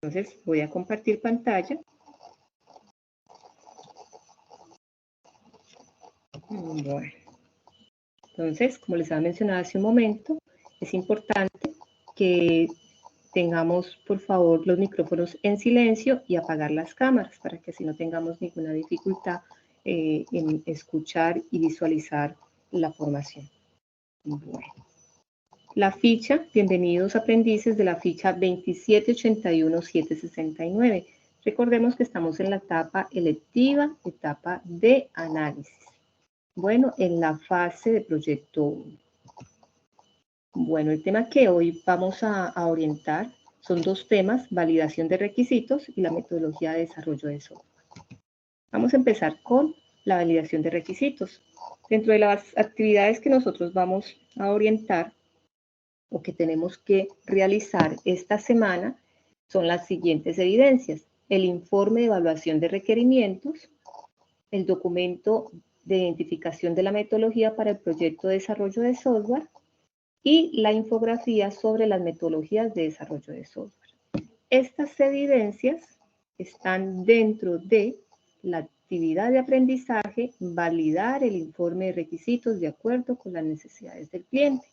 Entonces voy a compartir pantalla. Bueno, entonces, como les había mencionado hace un momento, es importante que tengamos, por favor, los micrófonos en silencio y apagar las cámaras para que así no tengamos ninguna dificultad en escuchar y visualizar la formación. Bueno. La ficha, bienvenidos aprendices de la ficha 2781769. Recordemos que estamos en la etapa electiva, etapa de análisis. Bueno, en la fase de proyecto 1. Bueno, el tema que hoy vamos a orientar son dos temas, validación de requisitos y la metodología de desarrollo de software. Vamos a empezar con la validación de requisitos. Dentro de las actividades que nosotros vamos a orientar o que tenemos que realizar esta semana son las siguientes evidencias: el informe de evaluación de requerimientos, el documento de identificación de la metodología para el proyecto de desarrollo de software y la infografía sobre las metodologías de desarrollo de software. Estas evidencias están dentro de la actividad de aprendizaje, validar el informe de requisitos de acuerdo con las necesidades del cliente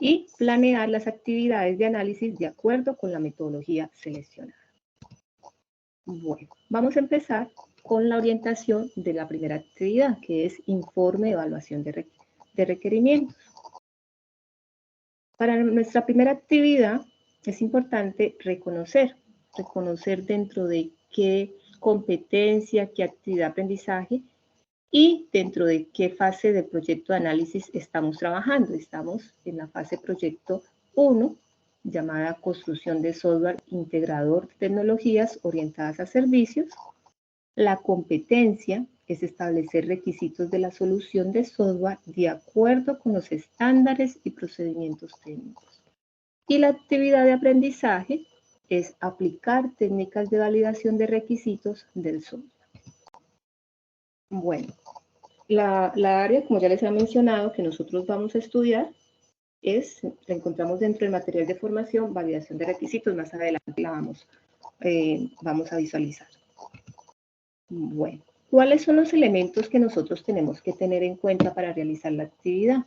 y planear las actividades de análisis de acuerdo con la metodología seleccionada. Bueno, vamos a empezar con la orientación de la primera actividad, que es informe de evaluación de requerimientos. Para nuestra primera actividad es importante reconocer dentro de qué competencia, qué actividad de aprendizaje y dentro de qué fase de proyecto de análisis estamos trabajando. Estamos en la fase proyecto 1, llamada construcción de software integrador de tecnologías orientadas a servicios. La competencia es establecer requisitos de la solución de software de acuerdo con los estándares y procedimientos técnicos. Y la actividad de aprendizaje es aplicar técnicas de validación de requisitos del software. Bueno, la área, como ya les he mencionado, que nosotros vamos a estudiar la encontramos dentro del material de formación, validación de requisitos. Más adelante la vamos a visualizar. Bueno, ¿cuáles son los elementos que nosotros tenemos que tener en cuenta para realizar la actividad?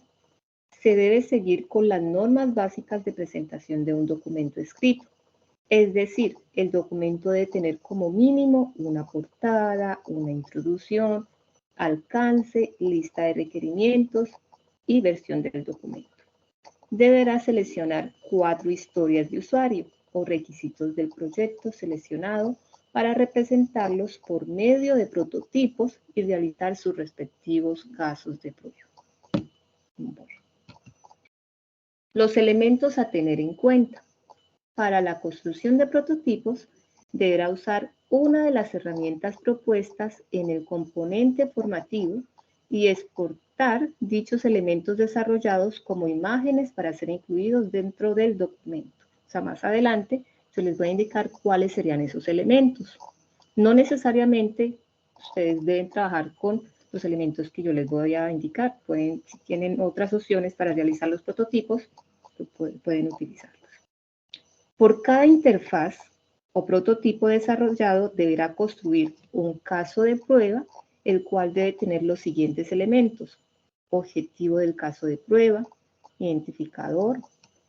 Se debe seguir con las normas básicas de presentación de un documento escrito. Es decir, el documento debe tener como mínimo una portada, una introducción, alcance, lista de requerimientos y versión del documento. Deberá seleccionar 4 historias de usuario o requisitos del proyecto seleccionado para representarlos por medio de prototipos y realizar sus respectivos casos de prueba. Bueno. Los elementos a tener en cuenta. Para la construcción de prototipos, deberá usar una de las herramientas propuestas en el componente formativo y exportar dichos elementos desarrollados como imágenes para ser incluidos dentro del documento. O sea, más adelante se les voy a indicar cuáles serían esos elementos. No necesariamente ustedes deben trabajar con los elementos que yo les voy a indicar. Si tienen otras opciones para realizar los prototipos, pueden utilizarlos. Por cada interfaz o prototipo desarrollado deberá construir un caso de prueba, el cual debe tener los siguientes elementos: objetivo del caso de prueba, identificador,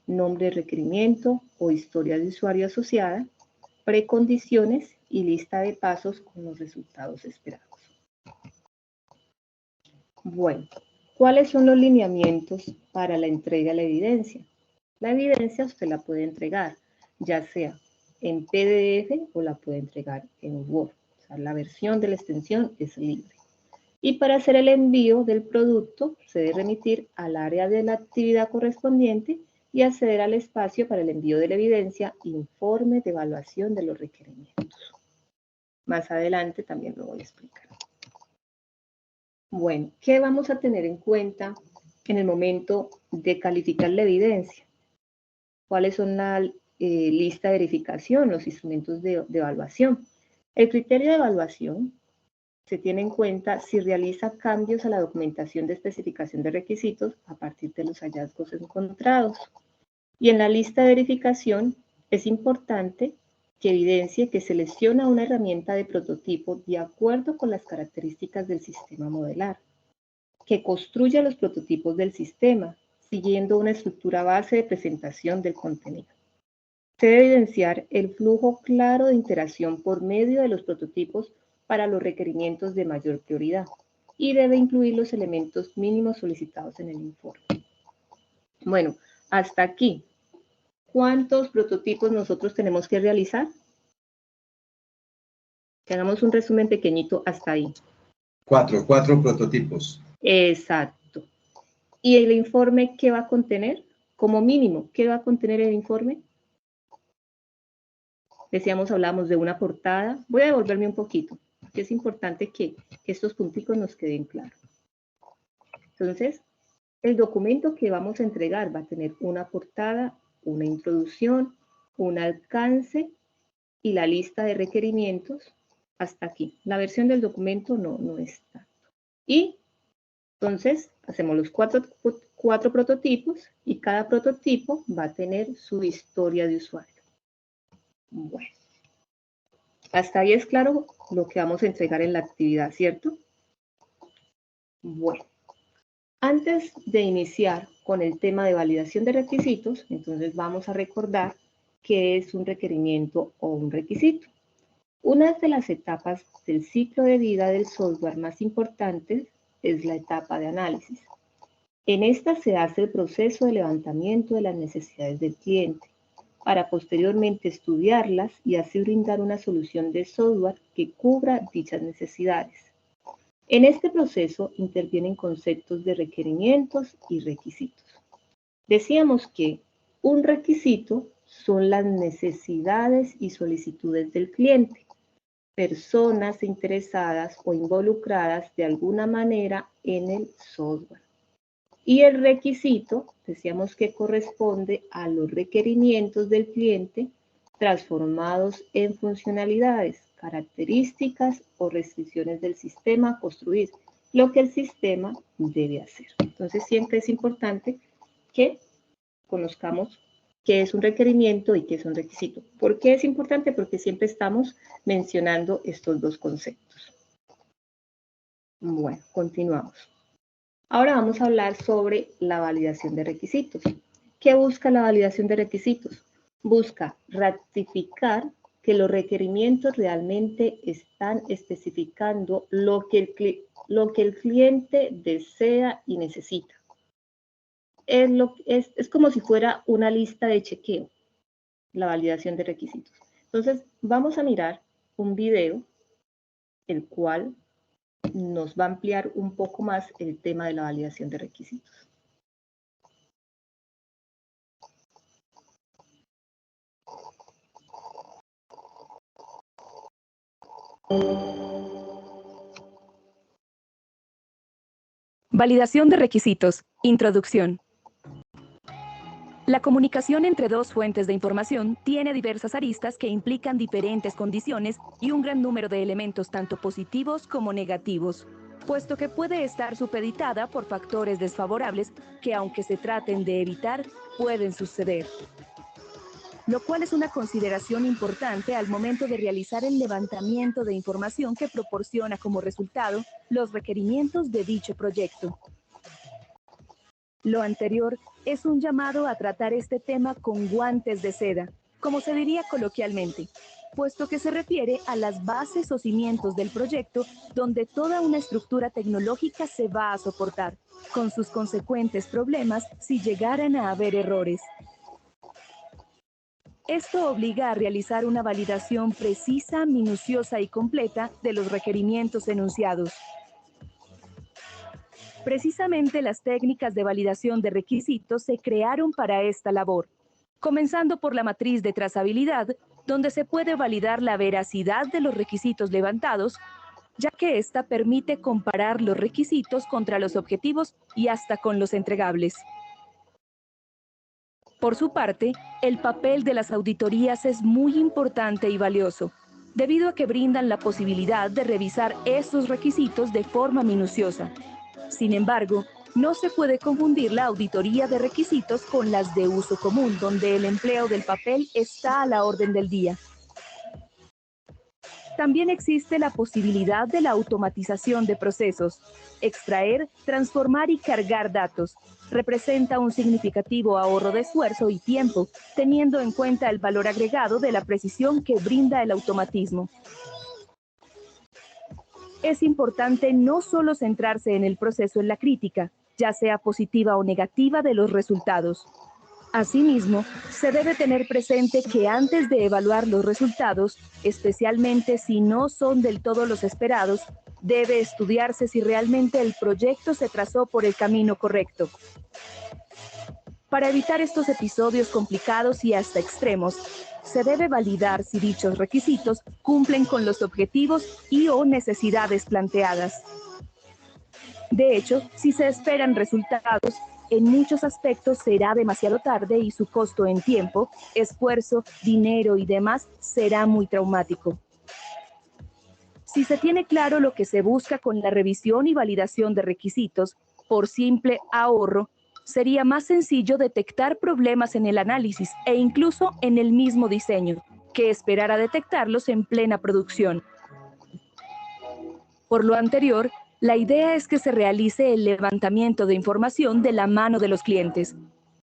nombre de requerimiento o historia de usuario asociada, precondiciones y lista de pasos con los resultados esperados. Bueno, ¿cuáles son los lineamientos para la entrega de la evidencia? La evidencia usted la puede entregar ya sea en PDF o la puede entregar en Word. O sea, la versión de la extensión es libre. Y para hacer el envío del producto, se debe remitir al área de la actividad correspondiente y acceder al espacio para el envío de la evidencia, informe de evaluación de los requerimientos. Más adelante también lo voy a explicar. Bueno, ¿qué vamos a tener en cuenta en el momento de calificar la evidencia? ¿Cuáles son la lista de verificación, los instrumentos de evaluación? El criterio de evaluación se tiene en cuenta si realiza cambios a la documentación de especificación de requisitos a partir de los hallazgos encontrados. Y en la lista de verificación Es importante que evidencie que selecciona una herramienta de prototipo de acuerdo con las características del sistema modelar, que construya los prototipos del sistema, siguiendo una estructura base de presentación del contenido. Se debe evidenciar el flujo claro de interacción por medio de los prototipos para los requerimientos de mayor prioridad y debe incluir los elementos mínimos solicitados en el informe. Bueno, hasta aquí. ¿Cuántos prototipos nosotros tenemos que realizar? Que hagamos un resumen pequeñito hasta ahí. 4 prototipos. Exacto. ¿Y el informe qué va a contener? Como mínimo, ¿qué va a contener el informe? Decíamos, hablamos de una portada. Voy a devolverme un poquito, porque es importante que estos punticos nos queden claros. Entonces, el documento que vamos a entregar va a tener una portada, una introducción, un alcance y la lista de requerimientos hasta aquí. La versión del documento no está. Y entonces hacemos los cuatro prototipos y cada prototipo va a tener su historia de usuario. Bueno, hasta ahí es claro lo que vamos a entregar en la actividad, ¿cierto? Bueno, antes de iniciar con el tema de validación de requisitos, entonces vamos a recordar qué es un requerimiento o un requisito. Una de las etapas del ciclo de vida del software más importantes es la etapa de análisis. En esta se hace el proceso de levantamiento de las necesidades del cliente, para posteriormente estudiarlas y así brindar una solución de software que cubra dichas necesidades. En este proceso intervienen conceptos de requerimientos y requisitos. Decíamos que un requisito son las necesidades y solicitudes del cliente, personas interesadas o involucradas de alguna manera en el software. Y el requisito, decíamos que corresponde a los requerimientos del cliente transformados en funcionalidades, características o restricciones del sistema a construir, lo que el sistema debe hacer. Entonces siempre es importante que conozcamos qué es un requerimiento y qué es un requisito. ¿Por qué es importante? Porque siempre estamos mencionando estos dos conceptos. Bueno, continuamos. Ahora vamos a hablar sobre la validación de requisitos. ¿Qué busca la validación de requisitos? Busca ratificar que los requerimientos realmente están especificando lo que el cliente desea y necesita. Es como si fuera una lista de chequeo, la validación de requisitos. Entonces, vamos a mirar un video, el cual nos va a ampliar un poco más el tema de la validación de requisitos. Validación de requisitos. Introducción. La comunicación entre dos fuentes de información tiene diversas aristas que implican diferentes condiciones y un gran número de elementos tanto positivos como negativos, puesto que puede estar supeditada por factores desfavorables que, aunque se traten de evitar, pueden suceder. Lo cual es una consideración importante al momento de realizar el levantamiento de información que proporciona como resultado los requerimientos de dicho proyecto. Lo anterior es un llamado a tratar este tema con guantes de seda, como se diría coloquialmente, puesto que se refiere a las bases o cimientos del proyecto donde toda una estructura tecnológica se va a soportar, con sus consecuentes problemas si llegaran a haber errores. Esto obliga a realizar una validación precisa, minuciosa y completa de los requerimientos enunciados. Precisamente las técnicas de validación de requisitos se crearon para esta labor, comenzando por la matriz de trazabilidad, donde se puede validar la veracidad de los requisitos levantados, ya que ésta permite comparar los requisitos contra los objetivos y hasta con los entregables. Por su parte, el papel de las auditorías es muy importante y valioso, debido a que brindan la posibilidad de revisar estos requisitos de forma minuciosa. Sin embargo, No se puede confundir la auditoría de requisitos con las de uso común, donde el empleo del papel está a la orden del día. También existe la posibilidad de la automatización de procesos. Extraer, transformar y cargar datos representa un significativo ahorro de esfuerzo y tiempo, teniendo en cuenta el valor agregado de la precisión que brinda el automatismo. Es importante no solo centrarse en el proceso en la crítica, ya sea positiva o negativa, de los resultados. Asimismo, se debe tener presente que antes de evaluar los resultados, especialmente si no son del todo los esperados, debe estudiarse si realmente el proyecto se trazó por el camino correcto. Para evitar estos episodios complicados y hasta extremos, se debe validar si dichos requisitos cumplen con los objetivos y/o necesidades planteadas. De hecho, si se esperan resultados, en muchos aspectos será demasiado tarde y su costo en tiempo, esfuerzo, dinero y demás será muy traumático. Si se tiene claro lo que se busca con la revisión y validación de requisitos, por simple ahorro, sería más sencillo detectar problemas en el análisis e incluso en el mismo diseño, que esperar a detectarlos en plena producción. Por lo anterior, la idea es que se realice el levantamiento de información de la mano de los clientes,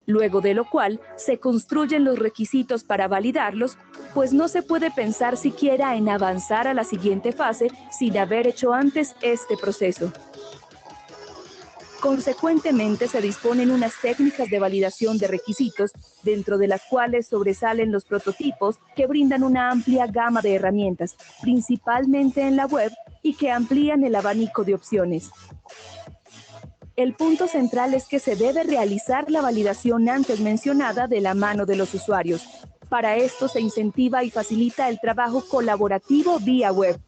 luego de lo cual se construyen los requisitos para validarlos, pues no se puede pensar siquiera en avanzar a la siguiente fase sin haber hecho antes este proceso. Consecuentemente, se disponen unas técnicas de validación de requisitos, dentro de las cuales sobresalen los prototipos, que brindan una amplia gama de herramientas, principalmente en la web, y que amplían el abanico de opciones. El punto central es que se debe realizar la validación antes mencionada de la mano de los usuarios. Para esto se incentiva y facilita el trabajo colaborativo vía web.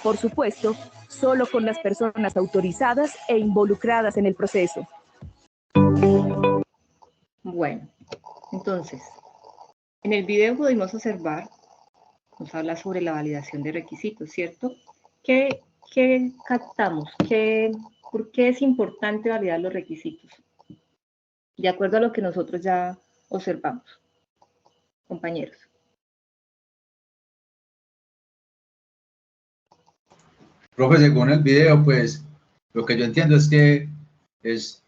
Por supuesto, solo con las personas autorizadas e involucradas en el proceso. Bueno, entonces, en el video pudimos observar, nos habla sobre la validación de requisitos, ¿cierto? ¿Qué captamos? ¿Por qué es importante validar los requisitos? De acuerdo a lo que nosotros ya observamos, compañeros. Profe, según el video, pues lo que yo entiendo es que es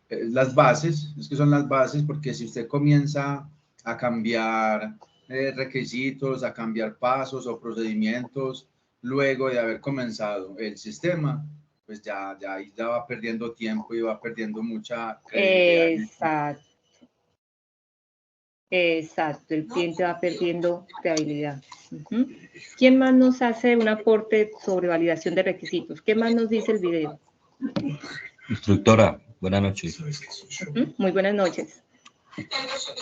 las bases, es que son las bases, porque si usted comienza a cambiar requisitos, a cambiar pasos o procedimientos, luego de haber comenzado el sistema, pues ya ahí ya va perdiendo tiempo y va perdiendo mucha credibilidad. Exacto, el cliente va perdiendo credibilidad. ¿Quién más nos hace un aporte sobre validación de requisitos? ¿Qué más nos dice el video? Instructora, buenas noches. Muy buenas noches.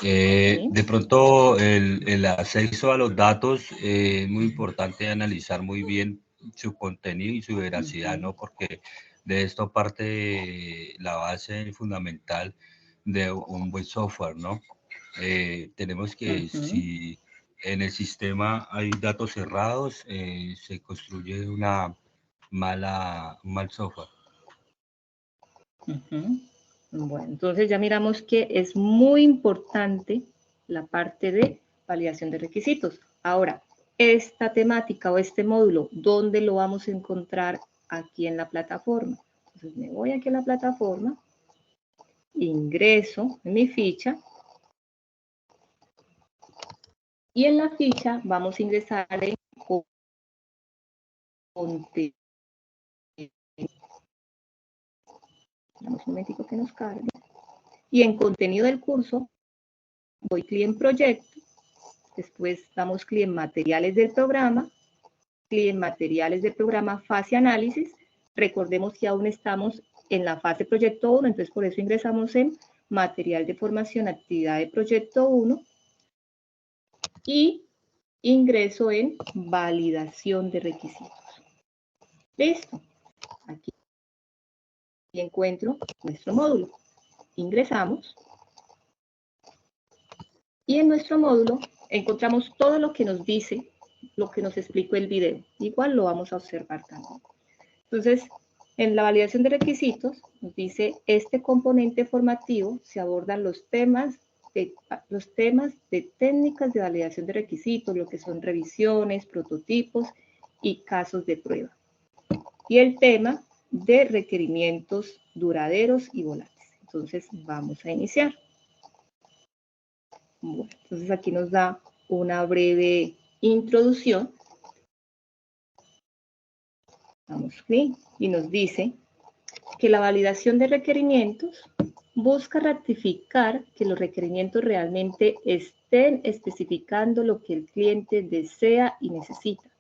De pronto, el acceso a los datos es muy importante analizar muy bien su contenido y su veracidad, ¿no? Porque de esto parte la base fundamental de un buen software, ¿no? Tenemos que, si en el sistema hay datos cerrados, se construye un mal software. Bueno, entonces ya miramos que es muy importante la parte de validación de requisitos. Ahora, esta temática o este módulo, ¿dónde lo vamos a encontrar? Aquí en la plataforma. Entonces me voy aquí a la plataforma, ingreso en mi ficha, y en la ficha vamos a ingresar en contenido. Damos un momentico que nos cargue. Y en contenido del curso, doy clic en proyecto, después damos clic en materiales del programa, fase análisis. Recordemos que aún estamos en la fase proyecto 1, entonces por eso ingresamos en material de formación, actividad de proyecto 1, y ingreso en validación de requisitos. Listo. Aquí encuentro nuestro módulo. Ingresamos. Y en nuestro módulo encontramos todo lo que nos dice, lo que nos explicó el video. Igual lo vamos a observar también. Entonces, En la validación de requisitos, nos dice, este componente formativo se abordan los temas de técnicas de validación de requisitos, lo que son revisiones, prototipos y casos de prueba. Y el tema de requerimientos duraderos y volátiles. Entonces, vamos a iniciar. Bueno, entonces aquí nos da una breve introducción. Damos clic y nos dice que la validación de requerimientos busca ratificar que los requerimientos realmente estén especificando lo que el cliente desea y necesita.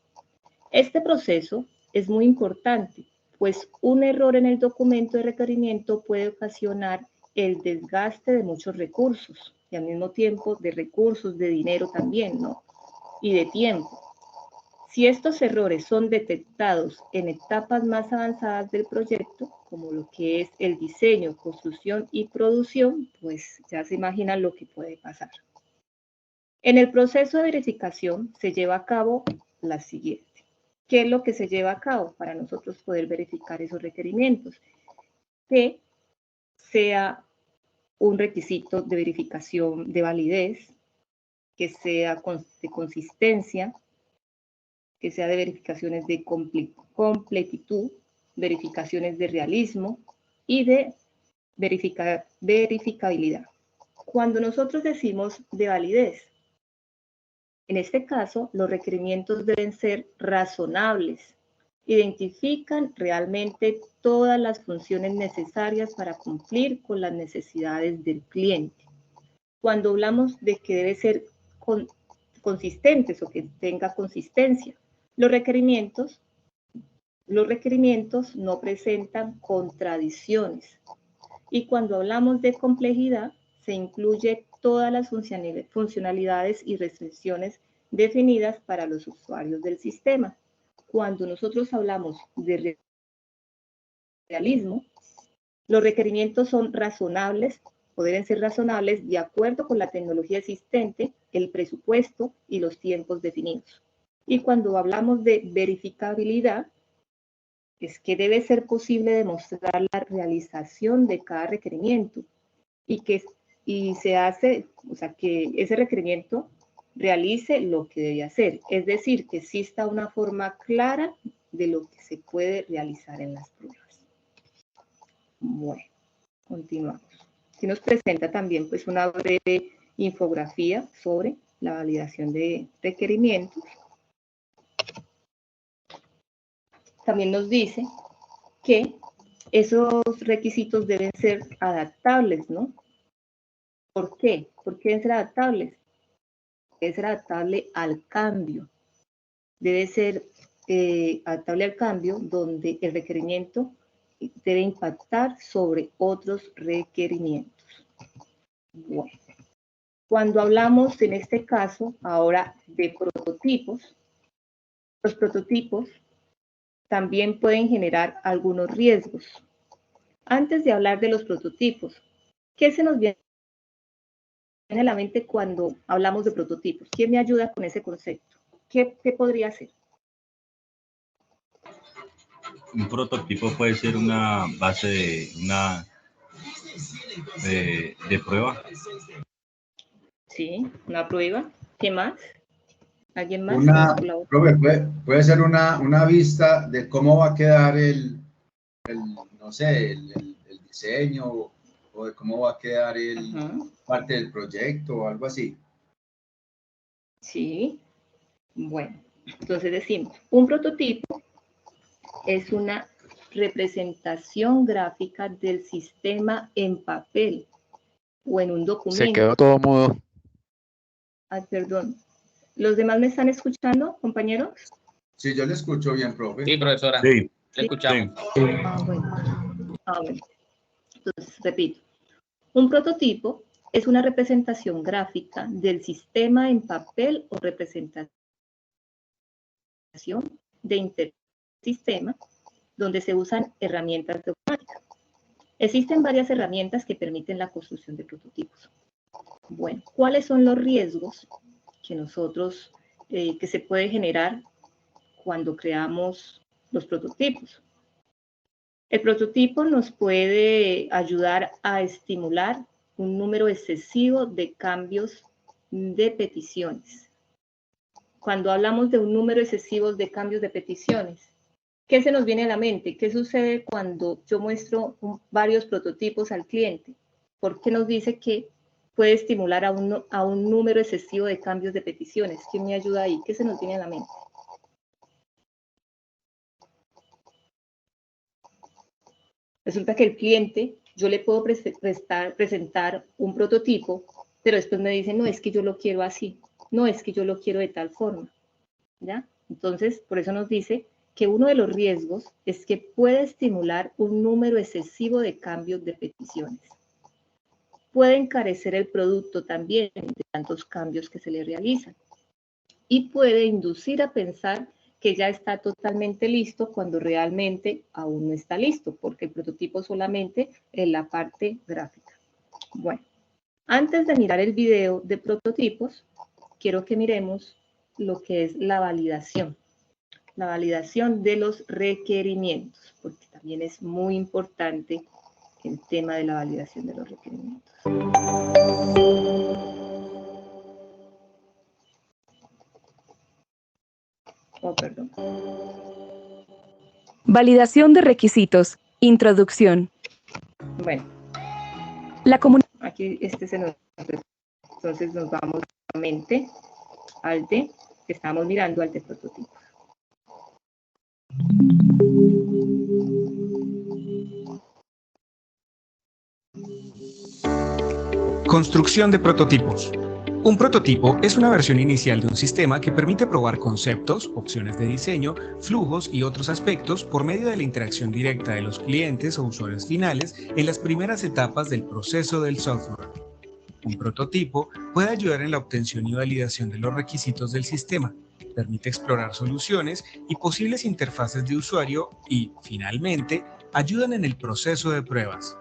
Este proceso es muy importante, pues un error en el documento de requerimiento puede ocasionar el desgaste de muchos recursos y al mismo tiempo de recursos, de dinero también, ¿no? Y de tiempo. Si estos errores son detectados en etapas más avanzadas del proyecto, como lo que es el diseño, construcción y producción, pues ya se imaginan lo que puede pasar. En el proceso de verificación se lleva a cabo la siguiente. ¿Qué es lo que se lleva a cabo para nosotros poder verificar esos requerimientos? Que sea un requisito de verificación de validez, que sea de consistencia, que sea de verificaciones de completitud, verificaciones de realismo y de verificabilidad. Cuando nosotros decimos de validez, en este caso, los requerimientos deben ser razonables, identifican realmente todas las funciones necesarias para cumplir con las necesidades del cliente. Cuando hablamos de que debe ser consistentes o que tenga consistencia, los requerimientos no presentan contradicciones. Y cuando hablamos de complejidad, se incluye todas las funcionalidades y restricciones definidas para los usuarios del sistema. Cuando nosotros hablamos de realismo, los requerimientos son razonables o deben ser razonables de acuerdo con la tecnología existente, el presupuesto y los tiempos definidos. Y cuando hablamos de verificabilidad, es que debe ser posible demostrar la realización de cada requerimiento y se hace, o sea, que ese requerimiento realice lo que debe hacer. Es decir, que exista una forma clara de lo que se puede realizar en las pruebas. Bueno, continuamos. Aquí nos presenta también pues una breve infografía sobre la validación de requerimientos. También nos dice que esos requisitos deben ser adaptables, ¿no? ¿Por qué? ¿Por qué deben ser adaptables? Debe ser adaptable al cambio. Debe ser adaptable al cambio donde el requerimiento debe impactar sobre otros requerimientos. Bueno, cuando hablamos en este caso ahora de prototipos, los prototipos también pueden generar algunos riesgos. Antes de hablar de los prototipos, ¿qué se nos viene a la mente cuando hablamos de prototipos? ¿Quién me ayuda con ese concepto? ¿Qué podría ser? Un prototipo puede ser una base de prueba. Sí, una prueba. ¿Qué más? ¿Alguien más? Puede ser una vista de cómo va a quedar no sé, el diseño o de cómo va a quedar parte del proyecto o algo así. Sí. Bueno, entonces decimos, un prototipo es una representación gráfica del sistema en papel o en un documento. Se quedó todo mudo. Ah, perdón. ¿Los demás me están escuchando, compañeros? Sí, yo le escucho bien, profe. Sí, profesora. Sí. Le escuchamos. Sí. Bueno. Entonces, repito. Un prototipo es una representación gráfica del sistema en papel o representación de intersistema donde se usan herramientas de automática. Existen varias herramientas que permiten la construcción de prototipos. Bueno, ¿cuáles son los riesgos que nosotros, que se puede generar cuando creamos los prototipos? El prototipo nos puede ayudar a estimular un número excesivo de cambios de peticiones. Cuando hablamos de un número excesivo de cambios de peticiones, ¿qué se nos viene a la mente? ¿Qué sucede cuando yo muestro varios prototipos al cliente? ¿Por qué nos dice que puede estimular a un número excesivo de cambios de peticiones? ¿Quién me ayuda ahí? ¿Qué se nos viene a la mente? Resulta que el cliente, yo le puedo presentar un prototipo, pero después me dice, no, es que yo lo quiero así, no, es que yo lo quiero de tal forma, ¿ya? Entonces, por eso nos dice que uno de los riesgos es que puede estimular un número excesivo de cambios de peticiones. Puede encarecer el producto también de tantos cambios que se le realizan y puede inducir a pensar que ya está totalmente listo cuando realmente aún no está listo, porque el prototipo solamente es la parte gráfica. Bueno, antes de mirar el video de prototipos, quiero que miremos lo que es la validación de los requerimientos, porque también es muy importante el tema de la validación de los requerimientos. Oh, perdón. Validación de requisitos. Introducción. Bueno, aquí se nos... Entonces nos vamos nuevamente al de, que estamos mirando al de prototipos. Construcción de prototipos. Un prototipo es una versión inicial de un sistema que permite probar conceptos, opciones de diseño, flujos y otros aspectos por medio de la interacción directa de los clientes o usuarios finales en las primeras etapas del proceso del software. Un prototipo puede ayudar en la obtención y validación de los requisitos del sistema, permite explorar soluciones y posibles interfaces de usuario y, finalmente, ayudan en el proceso de pruebas.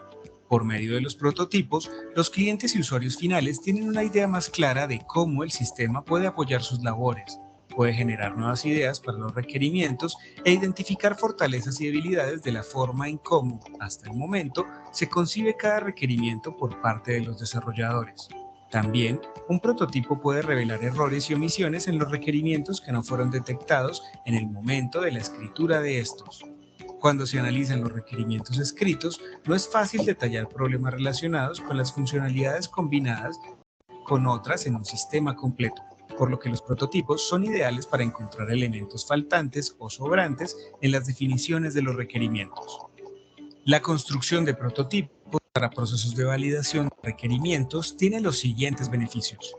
Por medio de los prototipos, los clientes y usuarios finales tienen una idea más clara de cómo el sistema puede apoyar sus labores, puede generar nuevas ideas para los requerimientos e identificar fortalezas y debilidades de la forma en cómo, hasta el momento, se concibe cada requerimiento por parte de los desarrolladores. También, un prototipo puede revelar errores y omisiones en los requerimientos que no fueron detectados en el momento de la escritura de estos. Cuando se analizan los requerimientos escritos, no es fácil detallar problemas relacionados con las funcionalidades combinadas con otras en un sistema completo, por lo que los prototipos son ideales para encontrar elementos faltantes o sobrantes en las definiciones de los requerimientos. La construcción de prototipos para procesos de validación de requerimientos tiene los siguientes beneficios.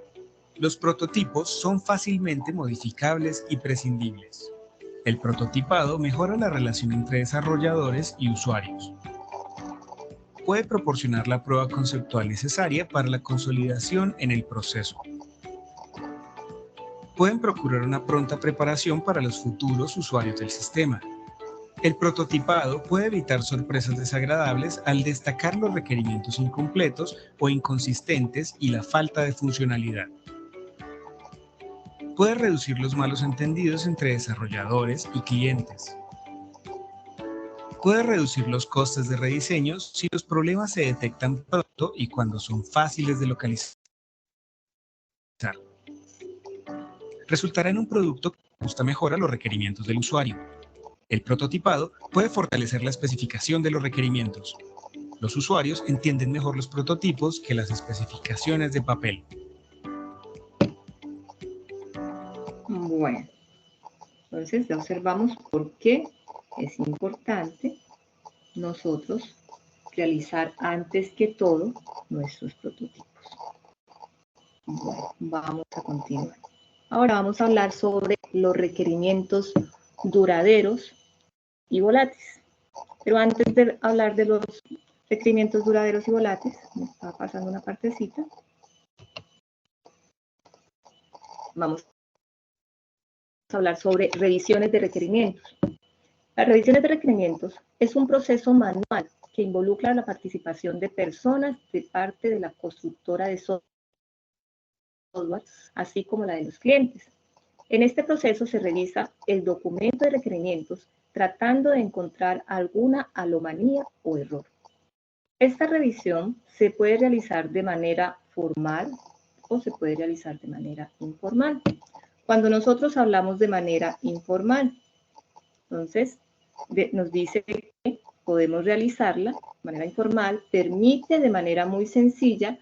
Los prototipos son fácilmente modificables y prescindibles. El prototipado mejora la relación entre desarrolladores y usuarios. Puede proporcionar la prueba conceptual necesaria para la consolidación en el proceso. Pueden procurar una pronta preparación para los futuros usuarios del sistema. El prototipado puede evitar sorpresas desagradables al destacar los requerimientos incompletos o inconsistentes y la falta de funcionalidad. Puede reducir los malos entendidos entre desarrolladores y clientes. Puede reducir los costes de rediseño si los problemas se detectan pronto y cuando son fáciles de localizar. Resultará en un producto que ajusta mejor a los requerimientos del usuario. El prototipado puede fortalecer la especificación de los requerimientos. Los usuarios entienden mejor los prototipos que las especificaciones de papel. Bueno, entonces ya observamos por qué es importante nosotros realizar antes que todo nuestros prototipos. Bueno, vamos a continuar. Ahora vamos a hablar sobre los requerimientos duraderos y volátiles. Pero antes de hablar de los requerimientos duraderos y volátiles, me está pasando una partecita. Vamos a hablar sobre revisiones de requerimientos. Las revisiones de requerimientos es un proceso manual que involucra la participación de personas de parte de la constructora de software, así como la de los clientes. En este proceso se revisa el documento de requerimientos tratando de encontrar alguna anomalía o error. Esta revisión se puede realizar de manera formal o se puede realizar de manera informal. Cuando nosotros hablamos de manera informal, entonces nos dice que podemos realizarla de manera informal, permite de manera muy sencilla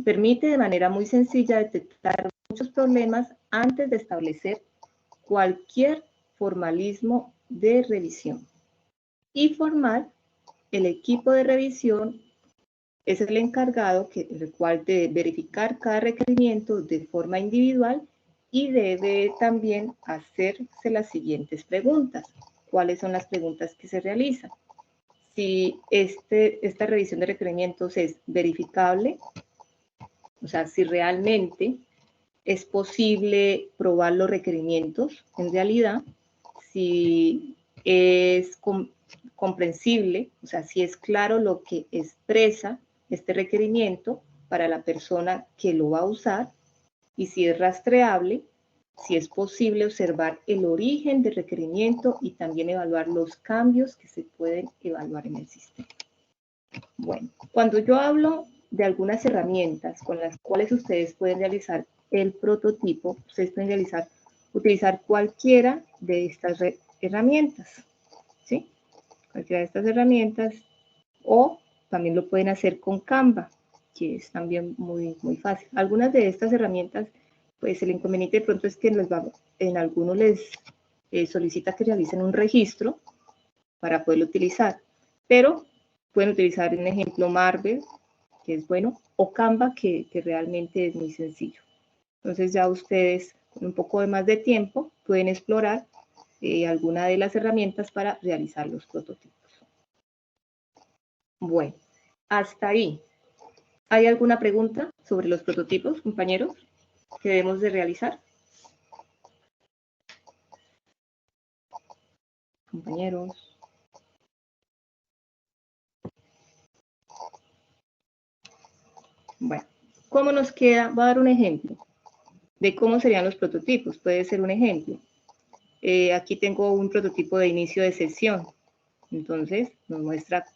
permite de manera muy sencilla detectar muchos problemas antes de establecer cualquier formalismo de revisión. Y formal, el equipo de revisión es el encargado el cual debe verificar cada requerimiento de forma individual y debe también hacerse las siguientes preguntas. ¿Cuáles son las preguntas que se realizan? Si esta revisión de requerimientos es verificable, o sea, si realmente es posible probar los requerimientos en realidad, si es comprensible, o sea, si es claro lo que expresa este requerimiento para la persona que lo va a usar, y si es rastreable, si es posible observar el origen del requerimiento y también evaluar los cambios que se pueden evaluar en el sistema. Bueno, cuando yo hablo de algunas herramientas con las cuales ustedes pueden realizar el prototipo, ustedes pueden utilizar cualquiera de estas herramientas, ¿sí? Cualquiera de estas herramientas, o también lo pueden hacer con Canva, que es también muy fácil. Algunas de estas herramientas, pues el inconveniente de pronto es que en algunos les solicita que realicen un registro para poderlo utilizar, pero pueden utilizar un ejemplo Marvel, que es bueno, o Canva, que realmente es muy sencillo. Entonces ya ustedes, con un poco más de tiempo, pueden explorar alguna de las herramientas para realizar los prototipos. Bueno, hasta ahí. ¿Hay alguna pregunta sobre los prototipos, compañeros, que debemos de realizar? Compañeros. Bueno, ¿cómo nos queda? Voy a dar un ejemplo de cómo serían los prototipos. Puede ser un ejemplo. Aquí tengo un prototipo de inicio de sesión. Entonces, nos muestra,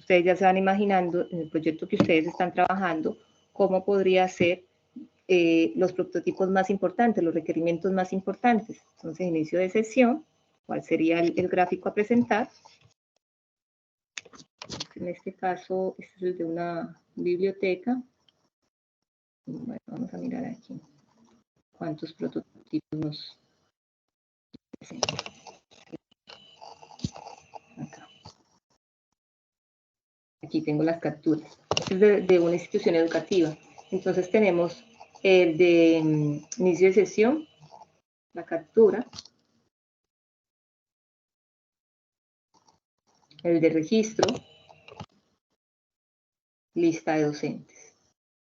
ustedes ya se van imaginando en el proyecto que ustedes están trabajando, cómo podría ser los prototipos más importantes, los requerimientos más importantes. Entonces, inicio de sesión, ¿cuál sería el gráfico a presentar? En este caso, este es el de una biblioteca. Bueno, vamos a mirar aquí. ¿Cuántos prototipos nos presentan? Acá. Aquí tengo las capturas. Este es de una institución educativa. Entonces tenemos el de inicio de sesión, la captura, el de registro, lista de docentes.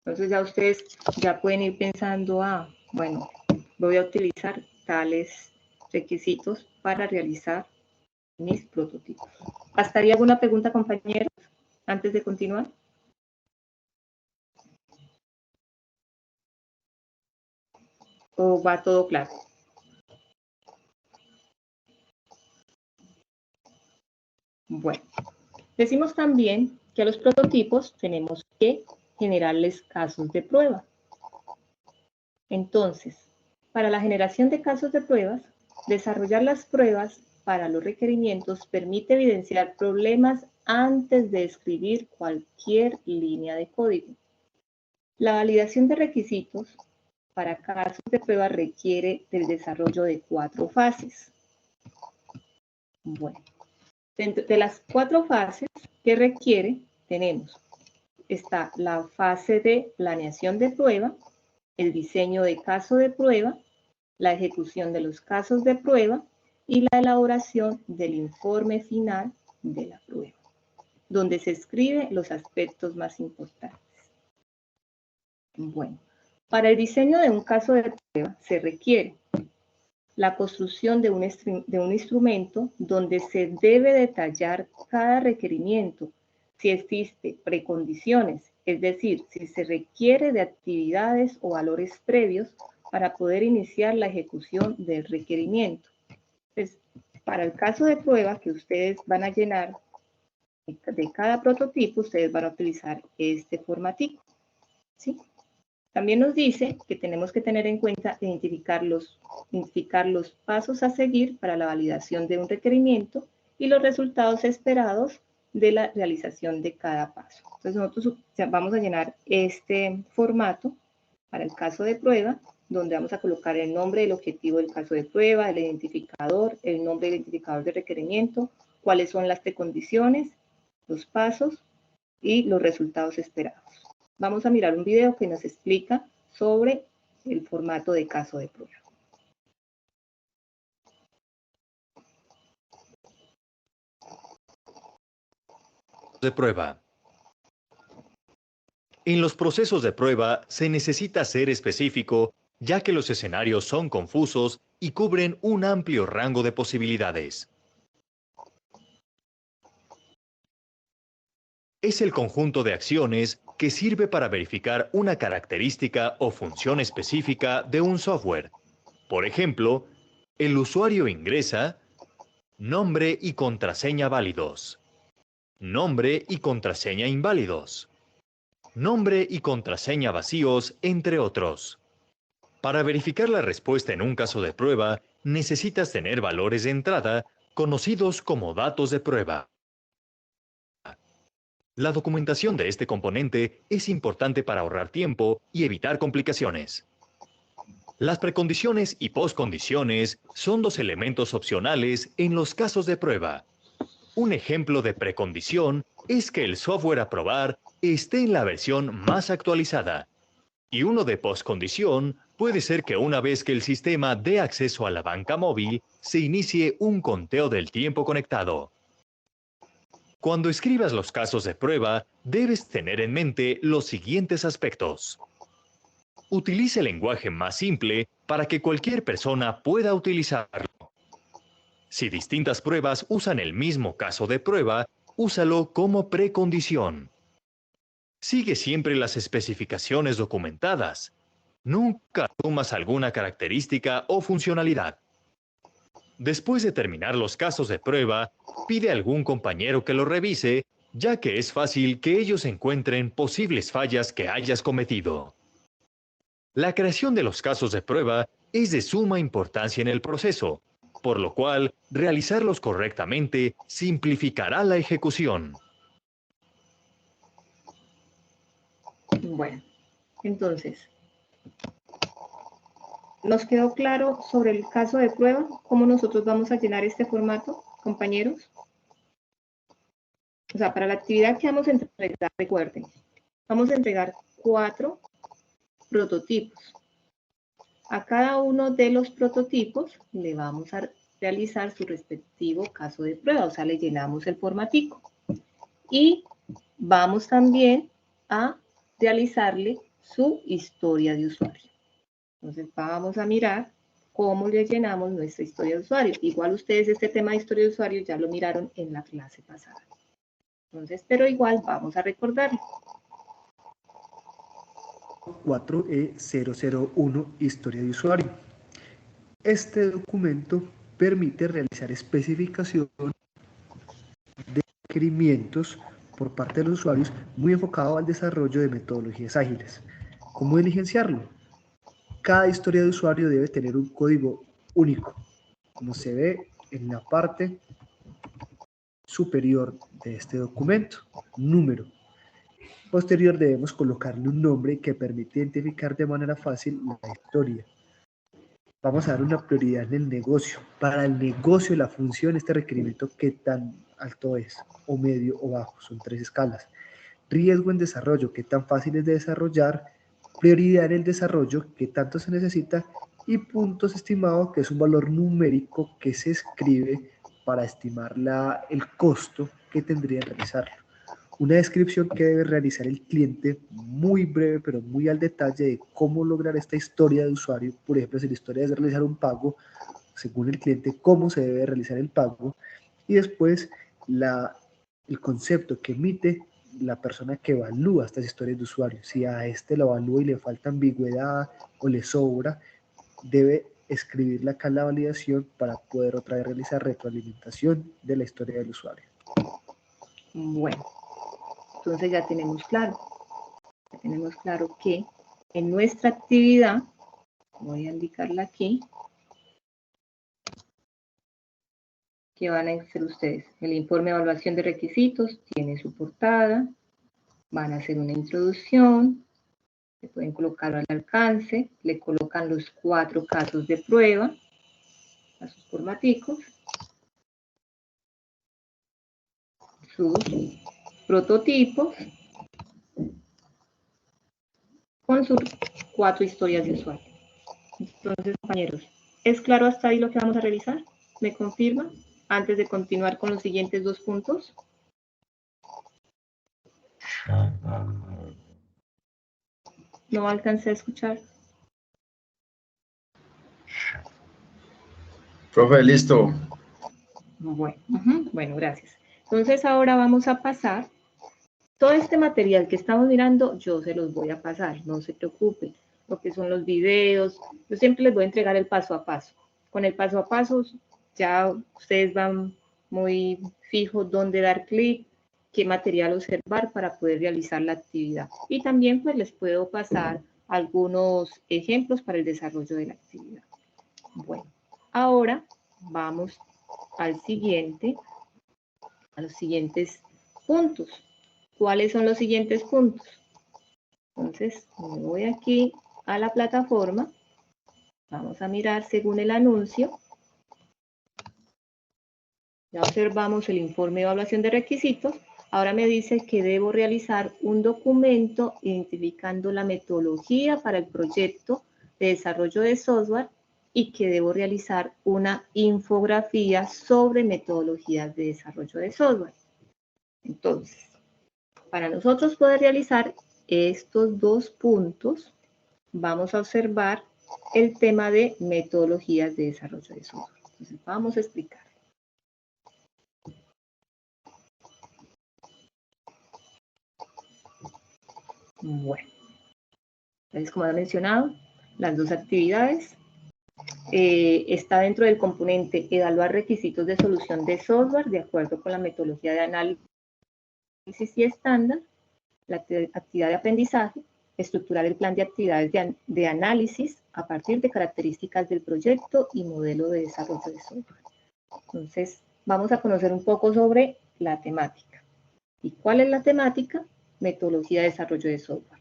Entonces ya ustedes ya pueden ir pensando, bueno, voy a utilizar tales requisitos para realizar mis prototipos. ¿Hasta ahí alguna pregunta, compañeros, antes de continuar? ¿O va todo claro? Bueno, decimos también que a los prototipos tenemos que generarles casos de prueba. Entonces, para la generación de casos de pruebas, desarrollar las pruebas para los requerimientos permite evidenciar problemas antes de escribir cualquier línea de código. La validación de requisitos para casos de prueba requiere del desarrollo de 4 fases. Bueno, dentro de las 4 fases que requiere, está la fase de planeación de prueba, el diseño de caso de prueba, la ejecución de los casos de prueba y la elaboración del informe final de la prueba, donde se escriben los aspectos más importantes. Bueno, para el diseño de un caso de prueba se requiere la construcción de un instrumento donde se debe detallar cada requerimiento, si existe precondiciones, es decir, si se requiere de actividades o valores previos para poder iniciar la ejecución del requerimiento. Entonces, para el caso de prueba que ustedes van a llenar de cada prototipo, ustedes van a utilizar este formatico, ¿sí? También nos dice que tenemos que tener en cuenta identificar los pasos a seguir para la validación de un requerimiento y los resultados esperados de la realización de cada paso. Entonces nosotros vamos a llenar este formato para el caso de prueba, donde vamos a colocar el nombre del objetivo del caso de prueba, el identificador, el nombre del identificador de requerimiento, cuáles son las precondiciones, los pasos y los resultados esperados. Vamos a mirar un video que nos explica sobre el formato de caso de prueba. De prueba. En los procesos de prueba se necesita ser específico, ya que los escenarios son confusos y cubren un amplio rango de posibilidades. Es el conjunto de acciones que sirve para verificar una característica o función específica de un software. Por ejemplo, el usuario ingresa nombre y contraseña válidos, nombre y contraseña inválidos, nombre y contraseña vacíos, entre otros. Para verificar la respuesta en un caso de prueba, necesitas tener valores de entrada conocidos como datos de prueba. La documentación de este componente es importante para ahorrar tiempo y evitar complicaciones. Las precondiciones y postcondiciones son dos elementos opcionales en los casos de prueba. Un ejemplo de precondición es que el software a probar esté en la versión más actualizada. Y uno de postcondición puede ser que una vez que el sistema dé acceso a la banca móvil, se inicie un conteo del tiempo conectado. Cuando escribas los casos de prueba, debes tener en mente los siguientes aspectos. Utilice el lenguaje más simple para que cualquier persona pueda utilizarlo. Si distintas pruebas usan el mismo caso de prueba, úsalo como precondición. Sigue siempre las especificaciones documentadas. Nunca asumas alguna característica o funcionalidad. Después de terminar los casos de prueba, pide a algún compañero que lo revise, ya que es fácil que ellos encuentren posibles fallas que hayas cometido. La creación de los casos de prueba es de suma importancia en el proceso, por lo cual realizarlos correctamente simplificará la ejecución. Bueno, entonces, ¿nos quedó claro sobre el caso de prueba? ¿Cómo nosotros vamos a llenar este formato, compañeros? O sea, para la actividad que vamos a entregar, recuerden, vamos a entregar 4 prototipos. A cada uno de los prototipos le vamos a realizar su respectivo caso de prueba, o sea, le llenamos el formatico. Y vamos también a realizarle su historia de usuario. Entonces vamos a mirar cómo le llenamos nuestra historia de usuario. Igual ustedes este tema de historia de usuario ya lo miraron en la clase pasada. Entonces, pero igual vamos a recordarlo. 4E001 Historia de usuario. Este documento permite realizar especificación de requerimientos por parte de los usuarios muy enfocado al desarrollo de metodologías ágiles. ¿Cómo diligenciarlo? Cada historia de usuario debe tener un código único, como se ve en la parte superior de este documento, número. Posterior debemos colocarle un nombre que permite identificar de manera fácil la historia. Vamos a dar una prioridad en el negocio. Para el negocio, la función, este requerimiento, ¿qué tan alto es? O medio o bajo, son 3 escalas. Riesgo en desarrollo, ¿qué tan fácil es de desarrollar? Prioridad en el desarrollo, ¿qué tanto se necesita? Y puntos estimados, que es un valor numérico que se escribe para estimar el costo que tendría en realizarlo. Una descripción que debe realizar el cliente muy breve, pero muy al detalle de cómo lograr esta historia de usuario. Por ejemplo, si la historia es de realizar un pago, según el cliente, cómo se debe realizar el pago. Y después, el concepto que emite la persona que evalúa estas historias de usuario. Si a este lo evalúa y le falta ambigüedad o le sobra, debe escribirle acá la validación para poder otra vez realizar retroalimentación de la historia del usuario. Bueno, entonces ya tenemos claro que en nuestra actividad, voy a indicarla aquí, que van a hacer ustedes. El informe de evaluación de requisitos tiene su portada, van a hacer una introducción, le pueden colocar al alcance, le colocan los 4 casos de prueba, casos formáticos, sus prototipos, con sus 4 historias de usuario. Entonces, compañeros, ¿es claro hasta ahí lo que vamos a realizar? ¿Me confirma? Antes de continuar con los siguientes 2 puntos. No alcancé a escuchar. Profe, listo. Bueno, gracias. Entonces ahora vamos a pasar. Todo este material que estamos mirando, yo se los voy a pasar, no se preocupen. Lo que son los videos, yo siempre les voy a entregar el paso a paso. Con el paso a paso ya ustedes van muy fijos dónde dar clic, qué material observar para poder realizar la actividad. Y también pues les puedo pasar algunos ejemplos para el desarrollo de la actividad. Bueno, ahora vamos a los siguientes puntos. ¿Cuáles son los siguientes puntos? Entonces, me voy aquí a la plataforma. Vamos a mirar según el anuncio. Ya observamos el informe de evaluación de requisitos. Ahora me dice que debo realizar un documento identificando la metodología para el proyecto de desarrollo de software y que debo realizar una infografía sobre metodologías de desarrollo de software. Entonces, para nosotros poder realizar estos 2 puntos, vamos a observar el tema de metodologías de desarrollo de software. Entonces, vamos a explicar. Bueno, entonces, como he mencionado, las 2 actividades está dentro del componente evaluar requisitos de solución de software de acuerdo con la metodología de análisis y estándar, la actividad de aprendizaje, estructurar el plan de actividades de análisis a partir de características del proyecto y modelo de desarrollo de software. Entonces, vamos a conocer un poco sobre la temática. ¿Y cuál es la temática? Metodología de desarrollo de software.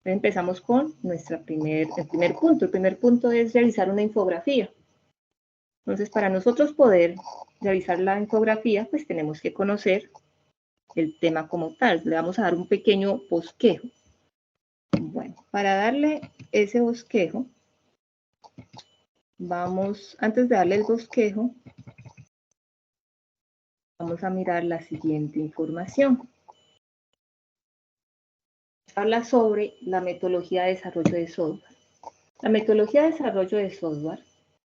Entonces, empezamos con el primer punto. El primer punto es realizar una infografía. Entonces, para nosotros poder realizar la infografía, pues tenemos que conocer el tema como tal. Le vamos a dar un pequeño bosquejo. Bueno, para darle ese bosquejo, antes de darle el bosquejo, vamos a mirar la siguiente información. Habla sobre la metodología de desarrollo de software. La metodología de desarrollo de software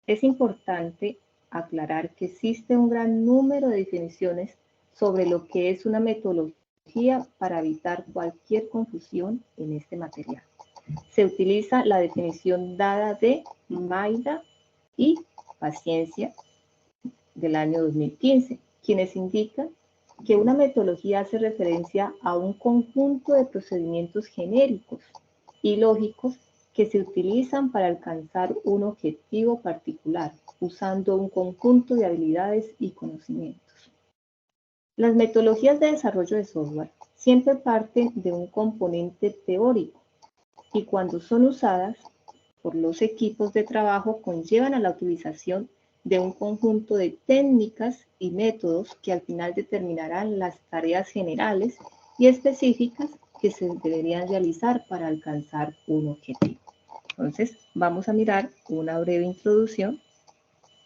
es importante aclarar que existe un gran número de definiciones sobre lo que es una metodología para evitar cualquier confusión en este material. Se utiliza la definición dada de Maida y Paciencia del año 2015, quienes indican que una metodología hace referencia a un conjunto de procedimientos genéricos y lógicos que se utilizan para alcanzar un objetivo particular, usando un conjunto de habilidades y conocimientos. Las metodologías de desarrollo de software siempre parten de un componente teórico y cuando son usadas por los equipos de trabajo conllevan a la utilización de un conjunto de técnicas y métodos que al final determinarán las tareas generales y específicas que se deberían realizar para alcanzar un objetivo. Entonces, vamos a mirar una breve introducción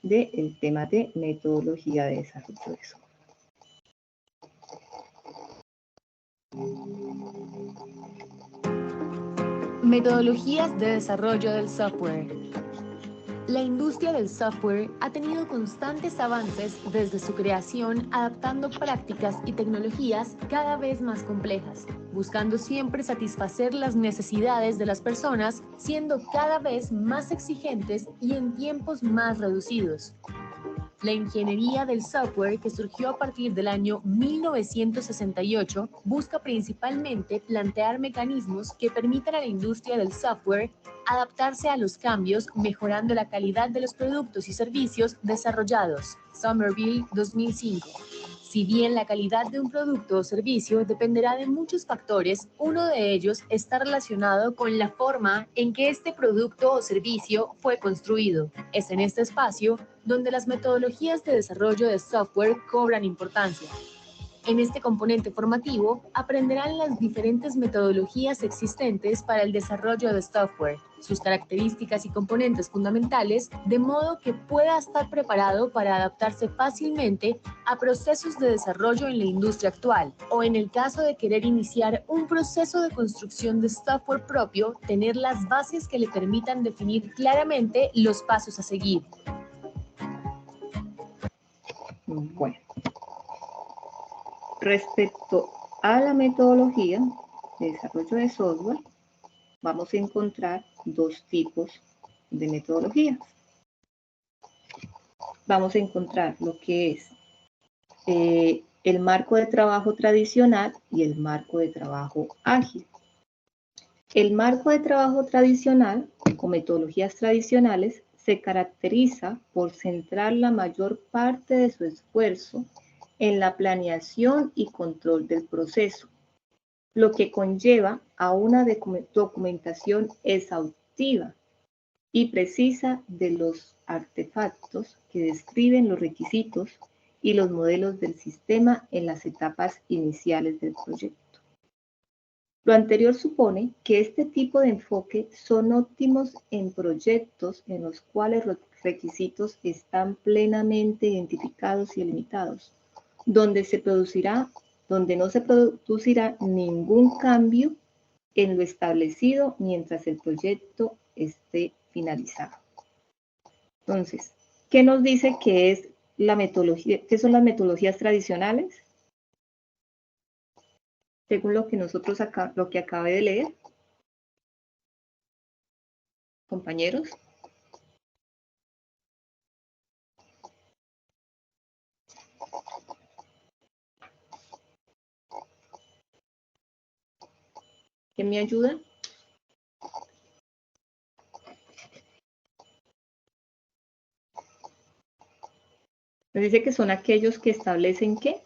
del tema de metodología de desarrollo de software. Metodologías de desarrollo del software. La industria del software ha tenido constantes avances desde su creación, adaptando prácticas y tecnologías cada vez más complejas. buscando siempre satisfacer las necesidades de las personas, siendo cada vez más exigentes y en tiempos más reducidos. La ingeniería del software, que surgió a partir del año 1968, busca principalmente plantear mecanismos que permitan a la industria del software adaptarse a los cambios, mejorando la calidad de los productos y servicios desarrollados. Somerville, 2005. Si bien la calidad de un producto o servicio dependerá de muchos factores, uno de ellos está relacionado con la forma en que este producto o servicio fue construido. Es en este espacio donde las metodologías de desarrollo de software cobran importancia. En este componente formativo aprenderán las diferentes metodologías existentes para el desarrollo de software, sus características y componentes fundamentales, de modo que pueda estar preparado para adaptarse fácilmente a procesos de desarrollo en la industria actual, o en el caso de querer iniciar un proceso de construcción de software propio, tener las bases que le permitan definir claramente los pasos a seguir. Bueno. Respecto a la metodología de desarrollo de software, vamos a encontrar dos tipos de metodologías. Vamos a encontrar lo que es el marco de trabajo tradicional y el marco de trabajo ágil. El marco de trabajo tradicional, o metodologías tradicionales, se caracteriza por centrar la mayor parte de su esfuerzo en la planeación y control del proceso, lo que conlleva a una documentación exhaustiva y precisa de los artefactos que describen los requisitos y los modelos del sistema en las etapas iniciales del proyecto. Lo anterior supone que este tipo de enfoque son óptimos en proyectos en los cuales los requisitos están plenamente identificados y limitados, donde no se producirá ningún cambio en lo establecido mientras el proyecto esté finalizado. Entonces, ¿qué nos dice que es la metodología? ¿Qué son las metodologías tradicionales? Según lo que lo que acabé de leer, compañeros. ¿Quién me ayuda? Me dice que son aquellos que establecen ¿qué?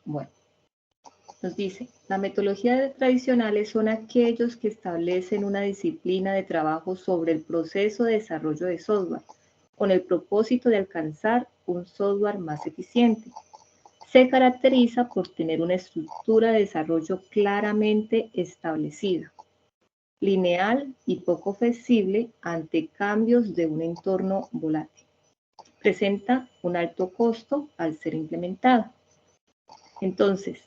Bueno, nos dice, las metodologías tradicionales son aquellos que establecen una disciplina de trabajo sobre el proceso de desarrollo de software, con el propósito de alcanzar un software más eficiente. Se caracteriza por tener una estructura de desarrollo claramente establecida, lineal y poco flexible ante cambios de un entorno volátil. Presenta un alto costo al ser implementada. Entonces,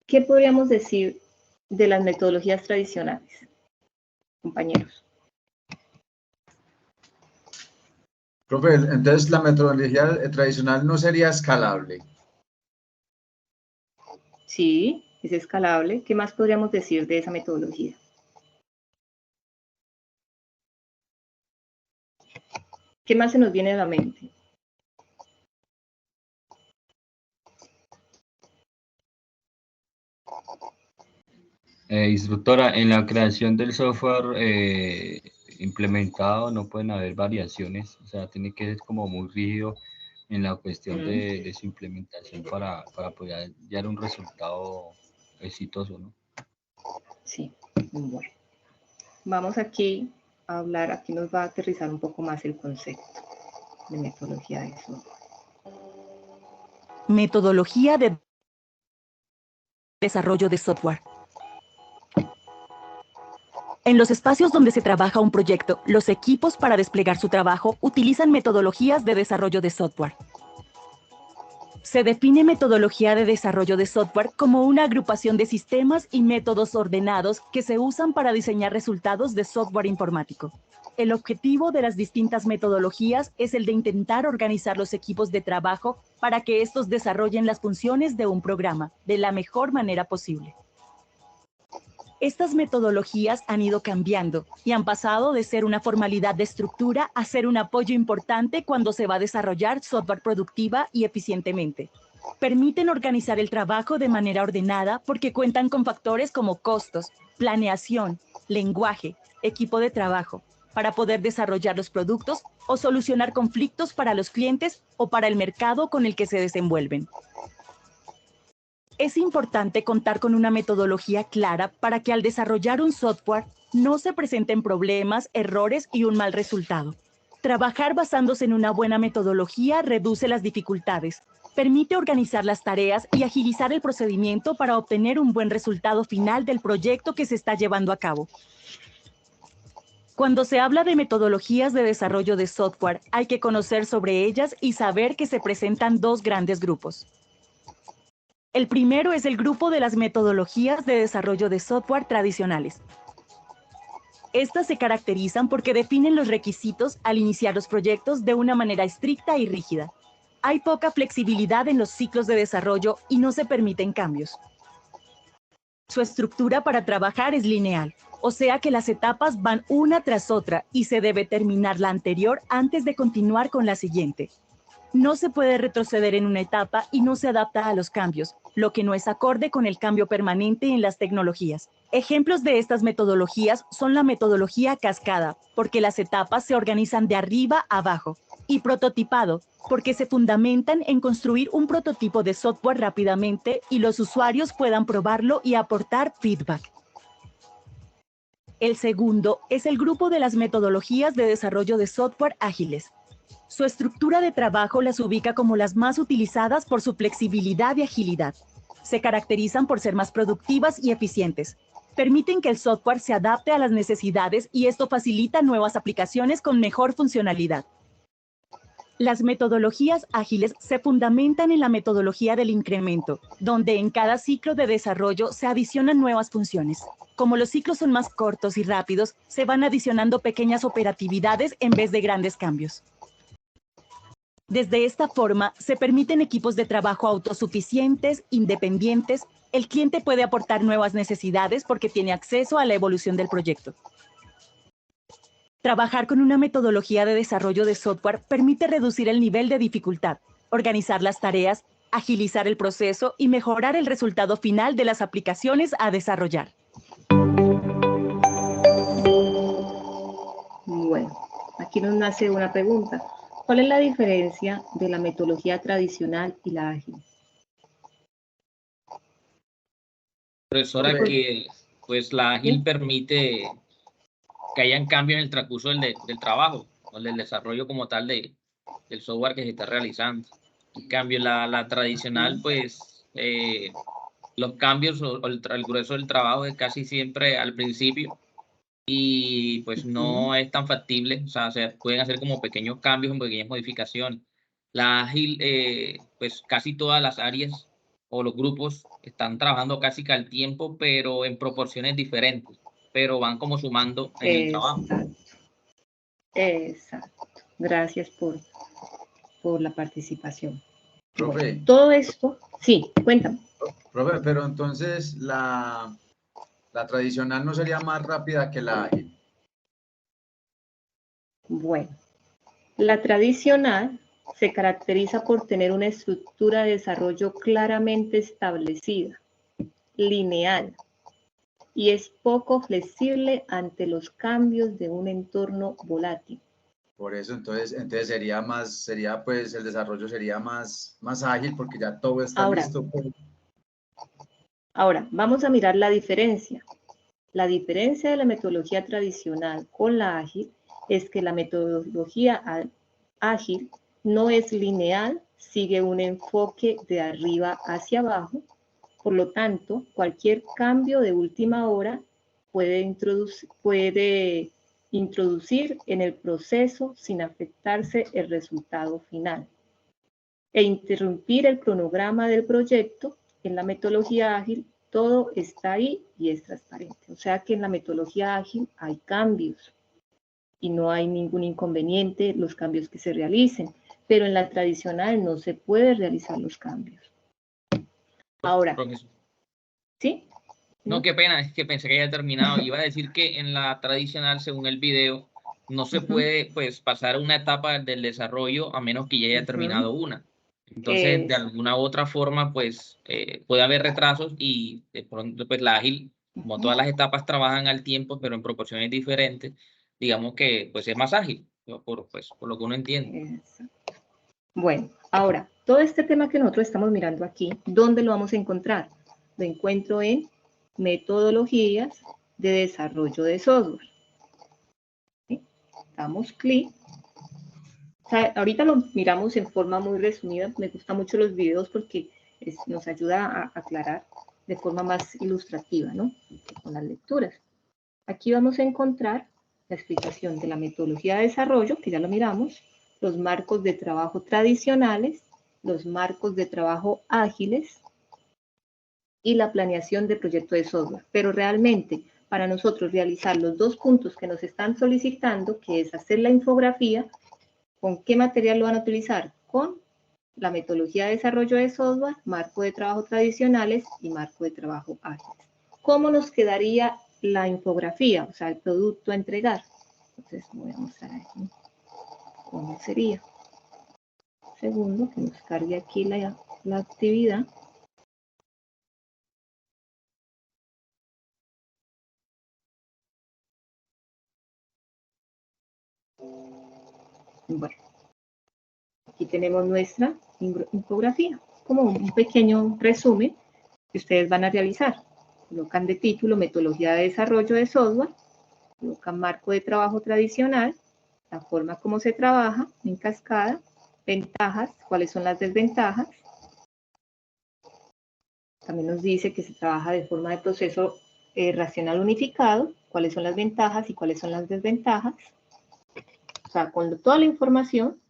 ¿qué podríamos decir de las metodologías tradicionales, compañeros? Profe, entonces la metodología tradicional no sería escalable. Sí, es escalable. ¿Qué más podríamos decir de esa metodología? ¿Qué más se nos viene a la mente? Instructora, en la creación del software implementado no pueden haber variaciones, o sea, tiene que ser como muy rígido en la cuestión de su implementación para poder dar un resultado exitoso, ¿no? Sí, bueno. Vamos aquí a hablar, aquí nos va a aterrizar un poco más el concepto de metodología de software. Metodología de desarrollo de software. En los espacios donde se trabaja un proyecto, los equipos para desplegar su trabajo utilizan metodologías de desarrollo de software. Se define metodología de desarrollo de software como una agrupación de sistemas y métodos ordenados que se usan para diseñar resultados de software informático. El objetivo de las distintas metodologías es el de intentar organizar los equipos de trabajo para que estos desarrollen las funciones de un programa de la mejor manera posible. Estas metodologías han ido cambiando y han pasado de ser una formalidad de estructura a ser un apoyo importante cuando se va a desarrollar software productiva y eficientemente. Permiten organizar el trabajo de manera ordenada porque cuentan con factores como costos, planeación, lenguaje, equipo de trabajo, para poder desarrollar los productos o solucionar conflictos para los clientes o para el mercado con el que se desenvuelven. Es importante contar con una metodología clara para que al desarrollar un software no se presenten problemas, errores y un mal resultado. Trabajar basándose en una buena metodología reduce las dificultades, permite organizar las tareas y agilizar el procedimiento para obtener un buen resultado final del proyecto que se está llevando a cabo. Cuando se habla de metodologías de desarrollo de software, hay que conocer sobre ellas y saber que se presentan dos grandes grupos. El primero es el grupo de las metodologías de desarrollo de software tradicionales. Estas se caracterizan porque definen los requisitos al iniciar los proyectos de una manera estricta y rígida. Hay poca flexibilidad en los ciclos de desarrollo y no se permiten cambios. Su estructura para trabajar es lineal, o sea que las etapas van una tras otra y se debe terminar la anterior antes de continuar con la siguiente. No se puede retroceder en una etapa y no se adapta a los cambios, lo que no es acorde con el cambio permanente en las tecnologías. Ejemplos de estas metodologías son la metodología cascada, porque las etapas se organizan de arriba a abajo, y prototipado, porque se fundamentan en construir un prototipo de software rápidamente y los usuarios puedan probarlo y aportar feedback. El segundo es el grupo de las metodologías de desarrollo de software ágiles. Su estructura de trabajo las ubica como las más utilizadas por su flexibilidad y agilidad. Se caracterizan por ser más productivas y eficientes. Permiten que el software se adapte a las necesidades y esto facilita nuevas aplicaciones con mejor funcionalidad. Las metodologías ágiles se fundamentan en la metodología del incremento, donde en cada ciclo de desarrollo se adicionan nuevas funciones. Como los ciclos son más cortos y rápidos, se van adicionando pequeñas operatividades en vez de grandes cambios. Desde esta forma, se permiten equipos de trabajo autosuficientes, independientes. El cliente puede aportar nuevas necesidades porque tiene acceso a la evolución del proyecto. Trabajar con una metodología de desarrollo de software permite reducir el nivel de dificultad, organizar las tareas, agilizar el proceso y mejorar el resultado final de las aplicaciones a desarrollar. Bueno, aquí nos nace una pregunta. ¿Cuál es la diferencia de la metodología tradicional y la ágil? Profesora, que pues la ágil permite que hayan cambios en el transcurso del trabajo o del desarrollo como tal del software que se está realizando. En cambio, la tradicional, pues los cambios o el grueso del trabajo es casi siempre al principio y pues no es tan factible, o sea, se pueden hacer como pequeños cambios o pequeñas modificaciones. La ágil, pues casi todas las áreas o los grupos están trabajando casi que al tiempo, pero en proporciones diferentes, pero van como sumando en el trabajo. Exacto. Gracias por la participación. Profe. Bueno, todo esto, sí, cuéntame. Profe, pero entonces la tradicional no sería más rápida que la ágil. Bueno, la tradicional se caracteriza por tener una estructura de desarrollo claramente establecida, lineal, y es poco flexible ante los cambios de un entorno volátil. Por eso entonces sería pues el desarrollo sería más ágil porque ya todo está listo. Ahora, vamos a mirar la diferencia. La diferencia de la metodología tradicional con la ágil es que la metodología ágil no es lineal, sigue un enfoque de arriba hacia abajo. Por lo tanto, cualquier cambio de última hora puede introducir en el proceso sin afectarse el resultado final. e interrumpir el cronograma del proyecto. En la metodología ágil todo está ahí y es transparente. O sea que en la metodología ágil hay cambios y no hay ningún inconveniente los cambios que se realicen, pero en la tradicional no se puede realizar los cambios. Ahora, Profesor. ¿sí? No, qué pena, es que pensé que ya terminado. Iba a decir que en la tradicional, según el video, no se puede pues pasar una etapa del desarrollo a menos que ya haya terminado una. Entonces, de alguna u otra forma, pues puede haber retrasos y de pronto, pues la ágil, como todas las etapas trabajan al tiempo, pero en proporciones diferentes, digamos que pues es más ágil, por lo que uno entiende. Bueno, ahora, todo este tema que nosotros estamos mirando aquí, ¿dónde lo vamos a encontrar? Lo encuentro en metodologías de desarrollo de software. ¿Sí? Damos clic. O sea, ahorita lo miramos en forma muy resumida. Me gustan mucho los videos porque nos ayuda a aclarar de forma más ilustrativa, ¿no? Con las lecturas. Aquí vamos a encontrar la explicación de la metodología de desarrollo, que ya lo miramos, los marcos de trabajo tradicionales, los marcos de trabajo ágiles y la planeación de proyecto de software. Pero realmente, para nosotros realizar los dos puntos que nos están solicitando, que es hacer la infografía, ¿con qué material lo van a utilizar? Con la metodología de desarrollo de software, marco de trabajo tradicionales y marco de trabajo ágiles. ¿Cómo nos quedaría la infografía? O sea, el producto a entregar. Entonces, voy a mostrar aquí cómo sería. Un segundo, que nos cargue aquí la actividad. Bueno, aquí tenemos nuestra infografía, como un pequeño resumen que ustedes van a realizar. Colocan de título metodología de desarrollo de software, colocan marco de trabajo tradicional, la forma como se trabaja en cascada, ventajas, cuáles son las desventajas. También nos dice que se trabaja de forma de proceso racional unificado, cuáles son las ventajas y cuáles son las desventajas. O sea, con toda la información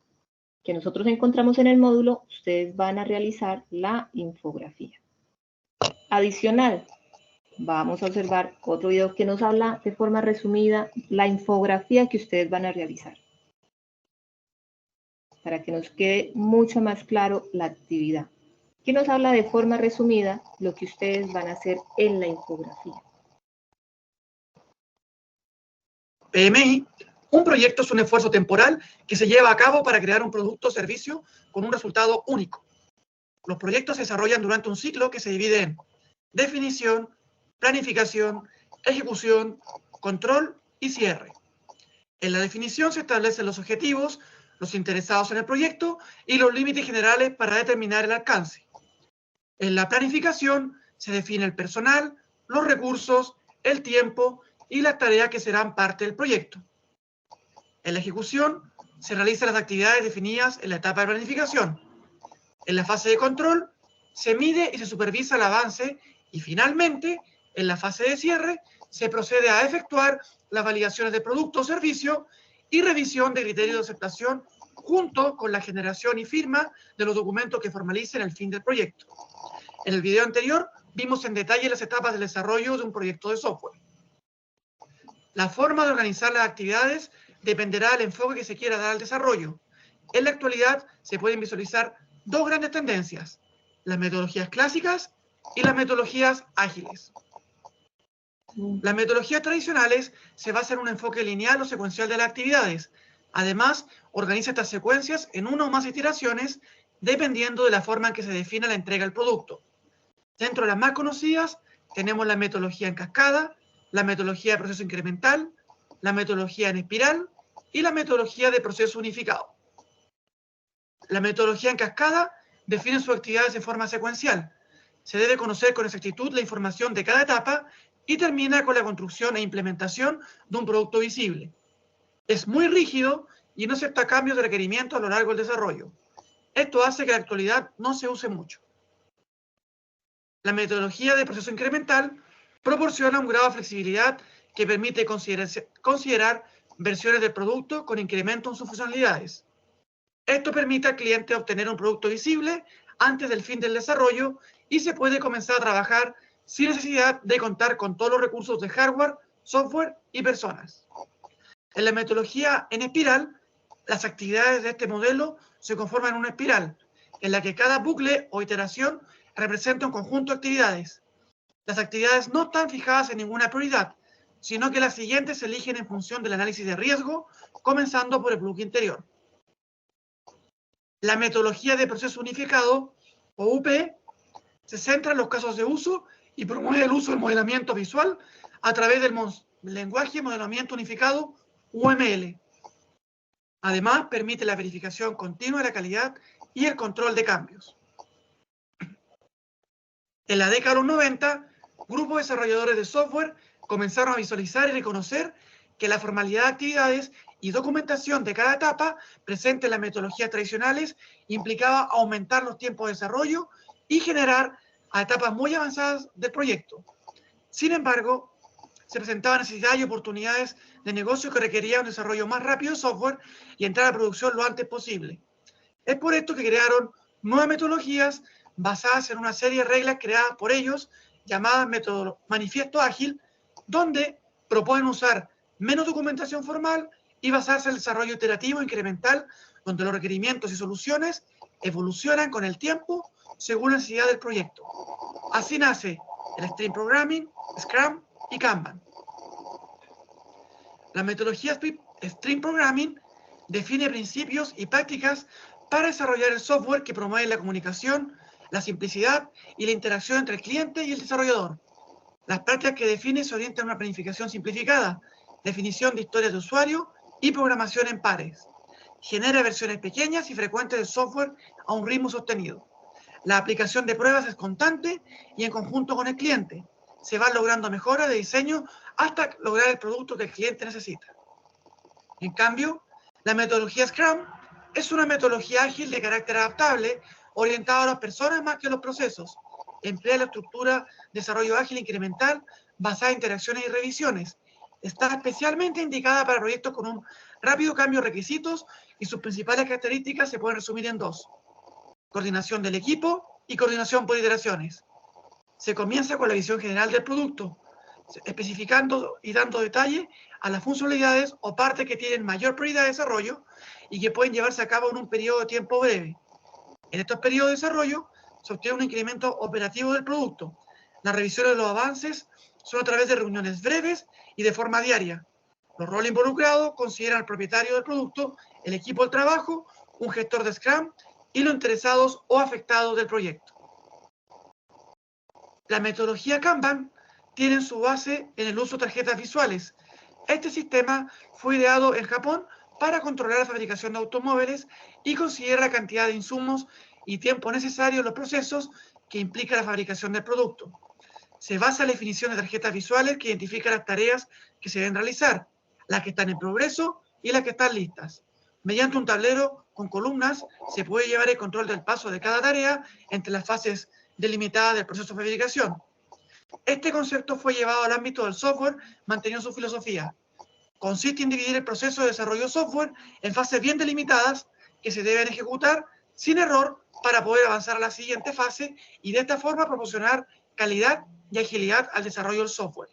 que nosotros encontramos en el módulo, ustedes van a realizar la infografía. Adicional, vamos a observar otro video que nos habla de forma resumida la infografía que ustedes van a realizar, para que nos quede mucho más claro la actividad. Aquí nos habla de forma resumida lo que ustedes van a hacer en la infografía. PMI, un proyecto es un esfuerzo temporal que se lleva a cabo para crear un producto o servicio con un resultado único. Los proyectos se desarrollan durante un ciclo que se divide en definición, planificación, ejecución, control y cierre. En la definición se establecen los objetivos, los interesados en el proyecto y los límites generales para determinar el alcance. En la planificación se define el personal, los recursos, el tiempo y las tareas que serán parte del proyecto. En la ejecución se realizan las actividades definidas en la etapa de planificación. En la fase de control se mide y se supervisa el avance y finalmente, en la fase de cierre, se procede a efectuar las validaciones de producto o servicio y revisión de criterios de aceptación junto con la generación y firma de los documentos que formalicen el fin del proyecto. En el video anterior vimos en detalle las etapas del desarrollo de un proyecto de software. La forma de organizar las actividades dependerá del enfoque que se quiera dar al desarrollo. En la actualidad se pueden visualizar dos grandes tendencias, las metodologías clásicas y las metodologías ágiles. Las metodologías tradicionales se basan en un enfoque lineal o secuencial de las actividades. Además, organiza estas secuencias en una o más iteraciones dependiendo de la forma en que se define la entrega del producto. Dentro de las más conocidas tenemos la metodología en cascada, la metodología de proceso incremental, la metodología en espiral y la metodología de proceso unificado. La metodología en cascada define sus actividades de forma secuencial. Se debe conocer con exactitud la información de cada etapa y termina con la construcción e implementación de un producto visible. Es muy rígido y no acepta cambios de requerimiento a lo largo del desarrollo. Esto hace que en la actualidad no se use mucho. La metodología de proceso incremental proporciona un grado de flexibilidad que permite considerar versiones del producto con incremento en sus funcionalidades. Esto permite al cliente obtener un producto visible antes del fin del desarrollo y se puede comenzar a trabajar sin necesidad de contar con todos los recursos de hardware, software y personas. En la metodología en espiral, las actividades de este modelo se conforman en una espiral, en la que cada bucle o iteración representa un conjunto de actividades. Las actividades no están fijadas en ninguna prioridad, sino que las siguientes se eligen en función del análisis de riesgo, comenzando por el bloque interior. La metodología de proceso unificado, o UP, se centra en los casos de uso y promueve el uso del modelamiento visual a través del lenguaje de modelamiento unificado, UML. Además, permite la verificación continua de la calidad y el control de cambios. En la década de los 90, grupos de desarrolladores de software comenzaron a visualizar y reconocer que la formalidad de actividades y documentación de cada etapa presente en las metodologías tradicionales implicaba aumentar los tiempos de desarrollo y generar a etapas muy avanzadas del proyecto. Sin embargo, se presentaban necesidades y oportunidades de negocio que requerían un desarrollo más rápido de software y entrar a producción lo antes posible. Es por esto que crearon nuevas metodologías basadas en una serie de reglas creadas por ellos, llamadas Manifiesto Ágil, donde proponen usar menos documentación formal y basarse en el desarrollo iterativo incremental, donde los requerimientos y soluciones evolucionan con el tiempo según la necesidad del proyecto. Así nace el Stream Programming, Scrum y Kanban. La metodología Stream Programming define principios y prácticas para desarrollar el software que promueve la comunicación, la simplicidad y la interacción entre el cliente y el desarrollador. Las prácticas que define se orientan a una planificación simplificada, definición de historias de usuario y programación en pares. Genera versiones pequeñas y frecuentes del software a un ritmo sostenido. La aplicación de pruebas es constante y en conjunto con el cliente. Se van logrando mejoras de diseño hasta lograr el producto que el cliente necesita. En cambio, la metodología Scrum es una metodología ágil de carácter adaptable, orientada a las personas más que a los procesos. Emplea la estructura de desarrollo ágil incremental basada en interacciones y revisiones. Está especialmente indicada para proyectos con un rápido cambio de requisitos y sus principales características se pueden resumir en dos: coordinación del equipo y coordinación por iteraciones. Se comienza con la visión general del producto, especificando y dando detalle a las funcionalidades o partes que tienen mayor prioridad de desarrollo y que pueden llevarse a cabo en un periodo de tiempo breve. En estos periodos de desarrollo se obtiene un incremento operativo del producto. Las revisiones de los avances son a través de reuniones breves y de forma diaria. Los roles involucrados consideran al propietario del producto, el equipo de trabajo, un gestor de Scrum y los interesados o afectados del proyecto. La metodología Kanban tiene su base en el uso de tarjetas visuales. Este sistema fue ideado en Japón para controlar la fabricación de automóviles y considera la cantidad de insumos y tiempo necesario en los procesos que implica la fabricación del producto. Se basa en la definición de tarjetas visuales que identifican las tareas que se deben realizar, las que están en progreso y las que están listas. Mediante un tablero con columnas se puede llevar el control del paso de cada tarea entre las fases delimitadas del proceso de fabricación. Este concepto fue llevado al ámbito del software manteniendo su filosofía. Consiste en dividir el proceso de desarrollo de software en fases bien delimitadas que se deben ejecutar sin error para poder avanzar a la siguiente fase y de esta forma proporcionar calidad y agilidad al desarrollo del software.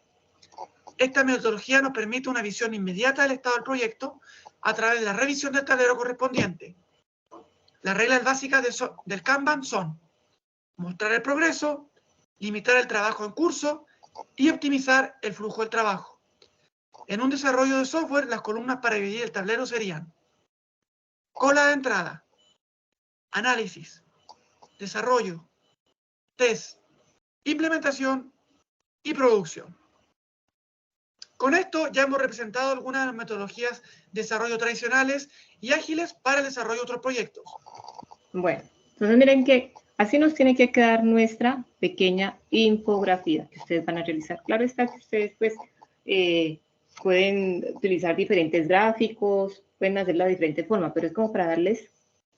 Esta metodología nos permite una visión inmediata del estado del proyecto a través de la revisión del tablero correspondiente. Las reglas básicas del Kanban son: mostrar el progreso, limitar el trabajo en curso y optimizar el flujo del trabajo. En un desarrollo de software, las columnas para dividir el tablero serían: cola de entrada, análisis, desarrollo, test, implementación y producción. Con esto ya hemos representado algunas de las metodologías de desarrollo tradicionales y ágiles para el desarrollo de otros proyectos. Bueno, entonces miren que así nos tiene que quedar nuestra pequeña infografía que ustedes van a realizar. Claro está que ustedes pues pueden utilizar diferentes gráficos, pueden hacerlo de diferente forma, pero es como para darles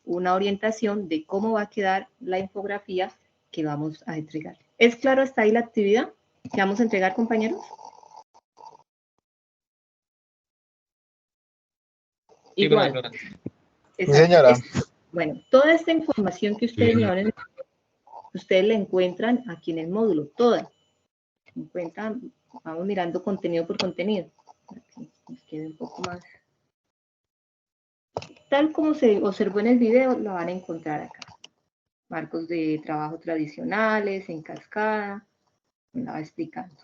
una orientación de cómo va a quedar la infografía que vamos a entregar. ¿Es claro hasta ahí la actividad que vamos a entregar, compañeros? Igual. Sí, señora. Bueno, toda esta información que ustedes llevan, ustedes la encuentran aquí en el módulo, toda. Encuentran, vamos mirando contenido por contenido. Aquí nos queda un poco más. Tal como se observó en el video, la van a encontrar acá. Marcos de trabajo tradicionales, en cascada, la va explicando.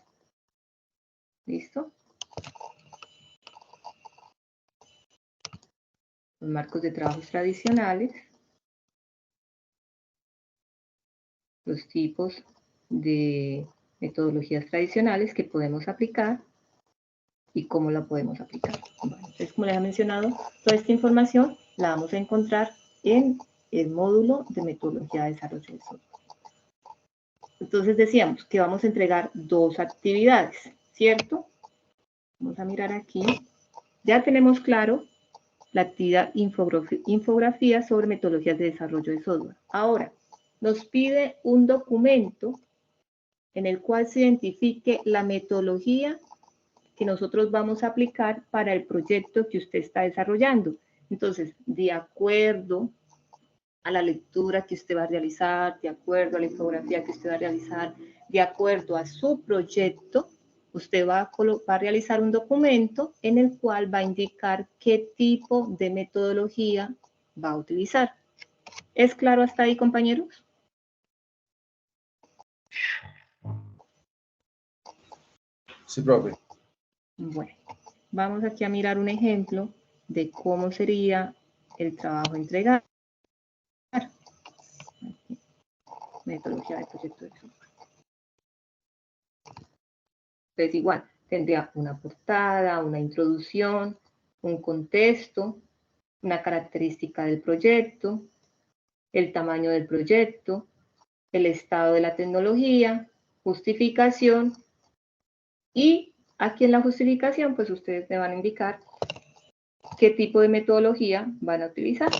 ¿Listo? Los marcos de trabajos tradicionales. Los tipos de metodologías tradicionales que podemos aplicar y cómo la podemos aplicar. Bueno, entonces, como les he mencionado, toda esta información la vamos a encontrar en el módulo de metodología de desarrollo de software. Entonces decíamos que vamos a entregar 2 actividades, ¿cierto? Vamos a mirar aquí. Ya tenemos claro la actividad infografía sobre metodologías de desarrollo de software. Ahora, nos pide un documento en el cual se identifique la metodología que nosotros vamos a aplicar para el proyecto que usted está desarrollando. Entonces, de acuerdo a la lectura que usted va a realizar, de acuerdo a la infografía que usted va a realizar, de acuerdo a su proyecto, usted va a realizar un documento en el cual va a indicar qué tipo de metodología va a utilizar. ¿Es claro hasta ahí, compañeros? Sí, profe. Bueno, vamos aquí a mirar un ejemplo de cómo sería el trabajo entregado. Metodología de proyecto de software. Entonces igual, tendría una portada, una introducción, un contexto, una característica del proyecto, el tamaño del proyecto, el estado de la tecnología, justificación, y aquí en la justificación, pues ustedes me van a indicar qué tipo de metodología van a utilizar.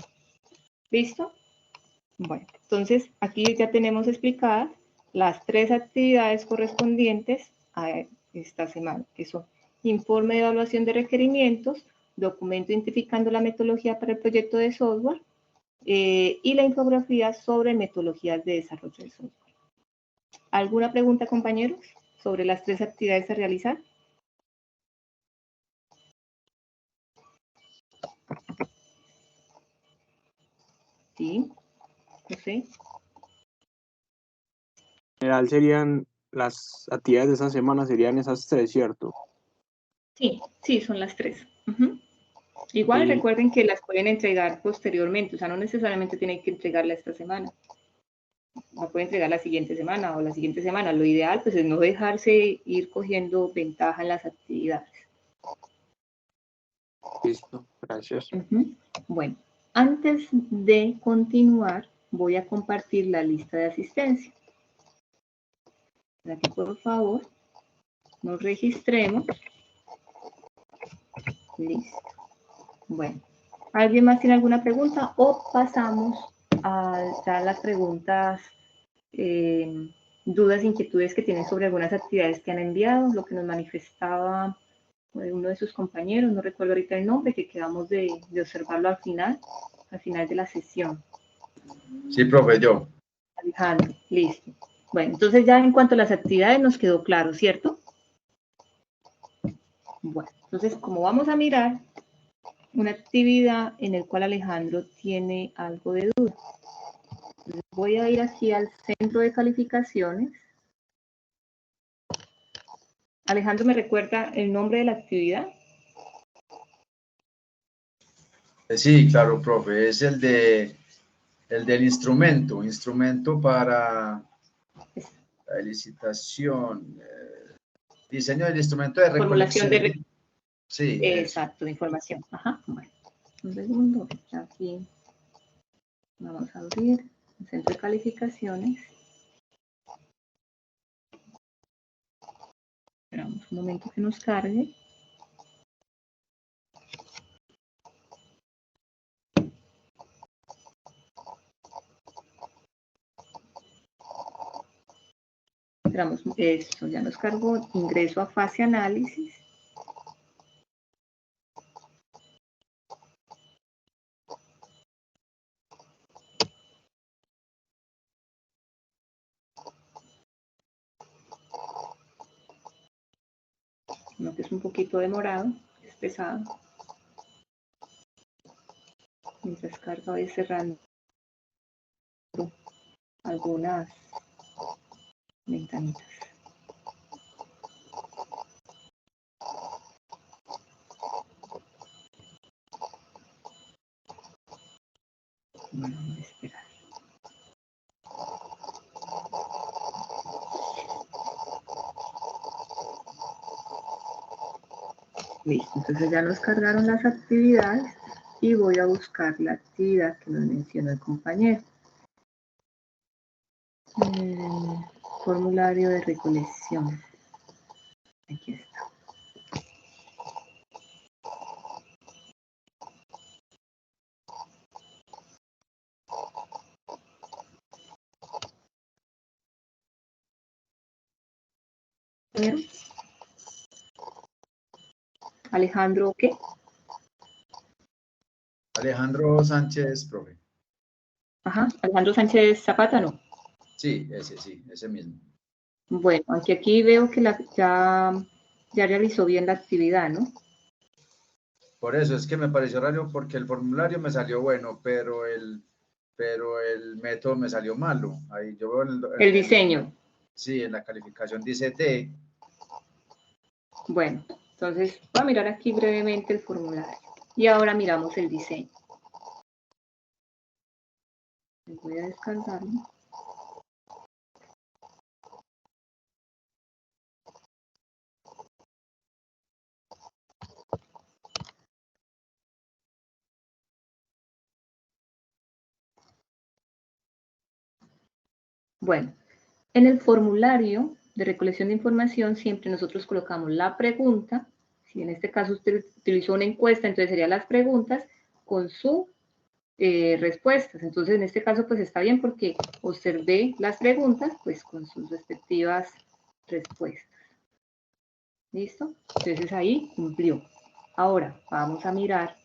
¿Listo? Bueno, entonces aquí ya tenemos explicadas las 3 actividades correspondientes a esta semana, que son informe de evaluación de requerimientos, documento identificando la metodología para el proyecto de software y la infografía sobre metodologías de desarrollo de software. ¿Alguna pregunta, compañeros, sobre las 3 actividades a realizar? Sí, no sé. En general serían las actividades de esta semana, serían esas 3, ¿cierto? Sí, sí, son las 3. Igual Sí. recuerden que las pueden entregar posteriormente, o sea, no necesariamente tienen que entregarla esta semana. La pueden entregar la siguiente semana o la siguiente semana. Lo ideal pues es no dejarse ir cogiendo ventaja en las actividades. Listo, gracias. Bueno, antes de continuar, voy a compartir la lista de asistencia. Para que por favor nos registremos. Listo. Bueno, ¿alguien más tiene alguna pregunta o pasamos a las preguntas, dudas, inquietudes que tienen sobre algunas actividades que han enviado, lo que nos manifestaba uno de sus compañeros, no recuerdo ahorita el nombre, que quedamos de observarlo al final de la sesión? Sí, profe, yo. Alejandro, listo. Bueno, entonces ya en cuanto a las actividades nos quedó claro, ¿cierto? Bueno, entonces como vamos a mirar una actividad en la cual Alejandro tiene algo de duda. Entonces voy a ir aquí al centro de calificaciones. Alejandro, ¿me recuerda el nombre de la actividad? Sí, claro, profe, es el del instrumento para la licitación, diseño del instrumento de Formulación recolección. de... Sí. Exacto, de información. Ajá, bueno. Un segundo, aquí vamos a abrir el centro de calificaciones. Esperamos un momento que nos cargue. Esperamos, esto ya nos cargó. Ingreso a fase análisis. Uno que es un poquito demorado, es pesado. Mientras carga voy cerrando algunas ventanitas. Bueno, vamos a esperar. Listo, entonces ya nos cargaron las actividades y voy a buscar la actividad que nos mencionó el compañero. Formulario de recolección. Aquí está. Alejandro, ¿qué? Alejandro Sánchez, profe. Ajá, Alejandro Sánchez Zapata, ¿no? Sí, ese mismo. Bueno, aunque aquí veo que ya realizó bien la actividad, ¿no? Por eso es que me pareció raro porque el formulario me salió bueno, pero el método me salió malo. Ahí yo veo el diseño. Sí, en la calificación dice D. Bueno, entonces voy a mirar aquí brevemente el formulario. Y ahora miramos el diseño. Voy a descargarlo. Bueno, en el formulario de recolección de información siempre nosotros colocamos la pregunta. Si en este caso usted utilizó una encuesta, entonces serían las preguntas con sus respuestas. Entonces en este caso pues está bien porque observé las preguntas pues con sus respectivas respuestas. ¿Listo? Entonces ahí cumplió. Ahora vamos a mirar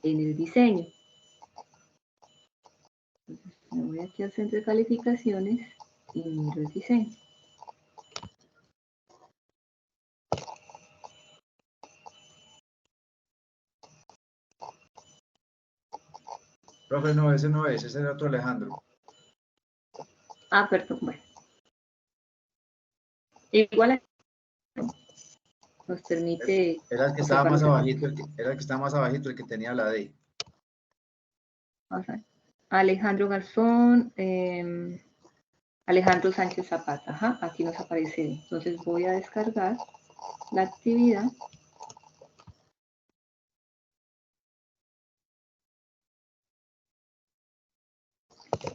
en el diseño. Entonces, me voy aquí al centro de calificaciones y miro el diseño. Profe, no, ese no es, ese es otro Alejandro. Ah, perdón, bueno. Igual nos permite... Era el que estaba más abajito, el que tenía la D. Vamos a ver. Alejandro Garzón, Alejandro Sánchez Zapata. Ajá, aquí nos aparece. Entonces voy a descargar la actividad.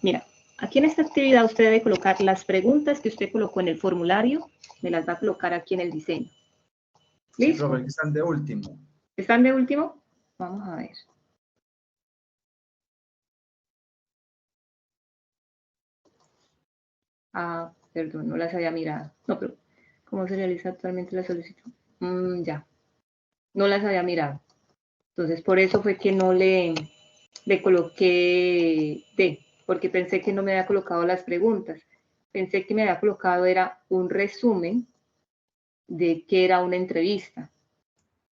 Mira, aquí en esta actividad usted debe colocar las preguntas que usted colocó en el formulario, me las va a colocar aquí en el diseño. ¿Listo? Sí, profe, que están de último. ¿Están de último? Vamos a ver. Ah, perdón, no las había mirado. No, pero ¿cómo se realiza actualmente la solicitud? Ya, no las había mirado. Entonces, por eso fue que no le coloqué D, porque pensé que no me había colocado las preguntas. Pensé que me había colocado era un resumen de qué era una entrevista.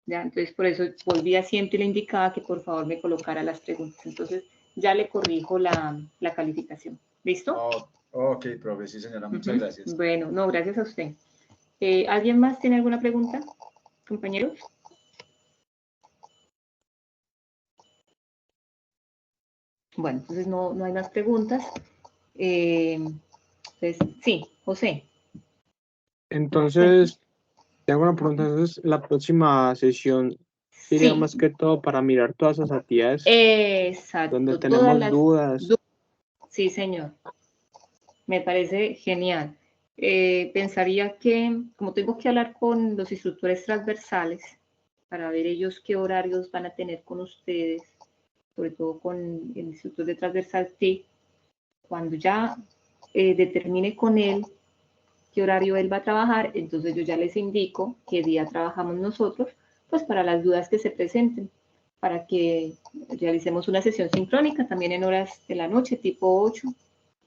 ¿Ya? Entonces, por eso volví a siempre y le indicaba que por favor me colocara las preguntas. Entonces, ya le corrijo la calificación. ¿Listo? Oh, ok, profe, sí, señora, muchas gracias. Bueno, no, gracias a usted. ¿Alguien más tiene alguna pregunta, compañeros? Bueno, entonces no hay más preguntas. Entonces, sí, José. Entonces, tengo una pregunta. Entonces, la próxima sesión sería más que todo para mirar todas esas actividades. Exacto. Donde tenemos dudas. Sí, señor. Me parece genial. Pensaría que, como tengo que hablar con los instructores transversales, para ver ellos qué horarios van a tener con ustedes, sobre todo con el instructor de transversal TIC, cuando ya determine con él qué horario él va a trabajar, entonces yo ya les indico qué día trabajamos nosotros, pues para las dudas que se presenten, para que realicemos una sesión sincrónica también en horas de la noche, tipo 8.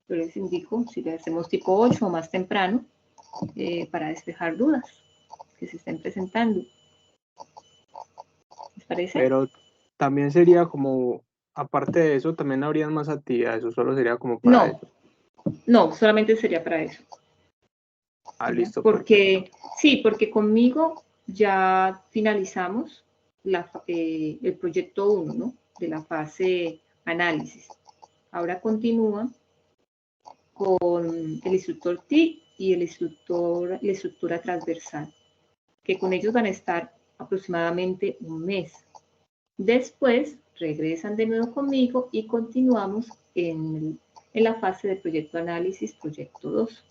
Yo les indico si le hacemos tipo 8 o más temprano, para despejar dudas. que se estén presentando. ¿Les parece? Pero también sería como, aparte de eso, también habrían más actividades, o solo sería como para eso. No, solamente sería para eso. Listo. Porque, sí, porque conmigo ya finalizamos el proyecto 1, ¿no? De la fase análisis. Ahora continúa con el instructor TIC y la estructura transversal, que con ellos van a estar aproximadamente un mes. Después regresan de nuevo conmigo y continuamos en la fase de proyecto análisis, proyecto 2.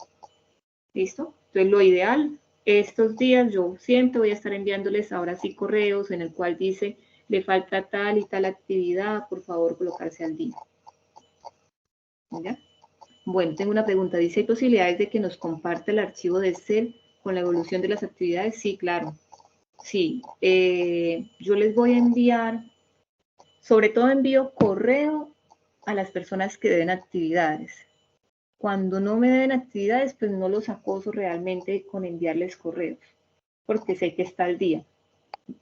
¿Listo? Entonces lo ideal, estos días yo siempre voy a estar enviándoles ahora sí correos en el cual dice, le falta tal y tal actividad, por favor colocarse al día. ¿Ya? Bueno, tengo una pregunta. Dice, ¿hay posibilidades de que nos comparte el archivo de Excel con la evolución de las actividades? Sí, claro. Sí. Yo les voy a enviar, sobre todo envío correo a las personas que deben actividades. Cuando no me deben actividades, pues no los acoso realmente con enviarles correos, porque sé que está al día.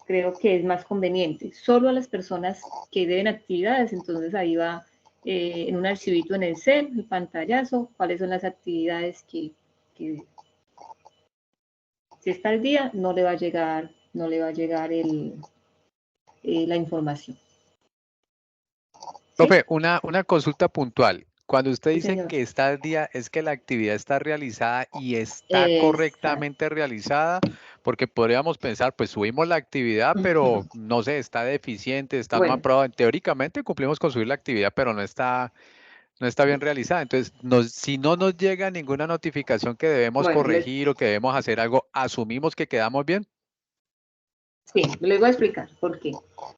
Creo que es más conveniente. Solo a las personas que deben actividades, entonces ahí va en un archivito en Excel, el pantallazo, cuáles son las actividades que si está al día, no le va a llegar la información. Profe, una consulta puntual. Cuando usted dice señor. que está al día, ¿es que la actividad está realizada y está correctamente realizada? Porque podríamos pensar, pues subimos la actividad, pero no sé, está deficiente, está no aprobada. Teóricamente cumplimos con subir la actividad, pero no está bien realizada. Entonces, si no nos llega ninguna notificación que debemos corregir o que debemos hacer algo, ¿asumimos que quedamos bien? Sí, les voy a explicar por qué.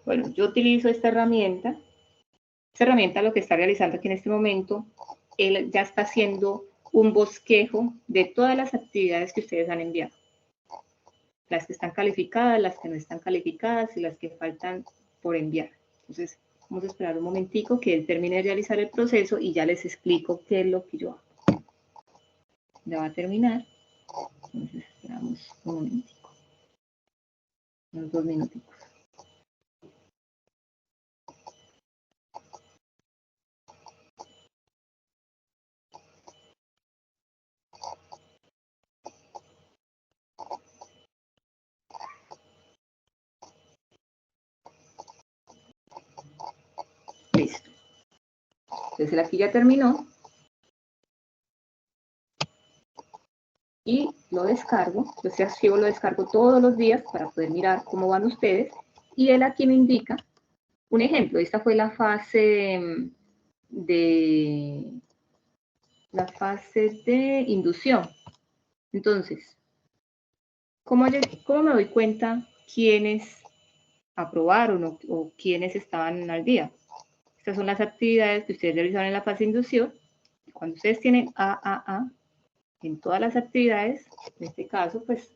Bueno, yo utilizo esta herramienta. Esta herramienta lo que está realizando aquí en este momento, él ya está haciendo un bosquejo de todas las actividades que ustedes han enviado. Las que están calificadas, las que no están calificadas y las que faltan por enviar. Entonces, vamos a esperar un momentico que él termine de realizar el proceso y ya les explico qué es lo que yo hago. Ya va a terminar. Entonces, esperamos un momentico. Unos 2 minuticos. Listo. Entonces, aquí ya terminó. Y lo descargo. Yo ese archivo lo descargo todos los días para poder mirar cómo van ustedes. Y él aquí me indica un ejemplo. Esta fue la fase de inducción. Entonces, ¿cómo me doy cuenta quiénes aprobaron o quiénes estaban al día? Estas son las actividades que ustedes realizaron en la fase de inducción. Cuando ustedes tienen AAA en todas las actividades, en este caso, pues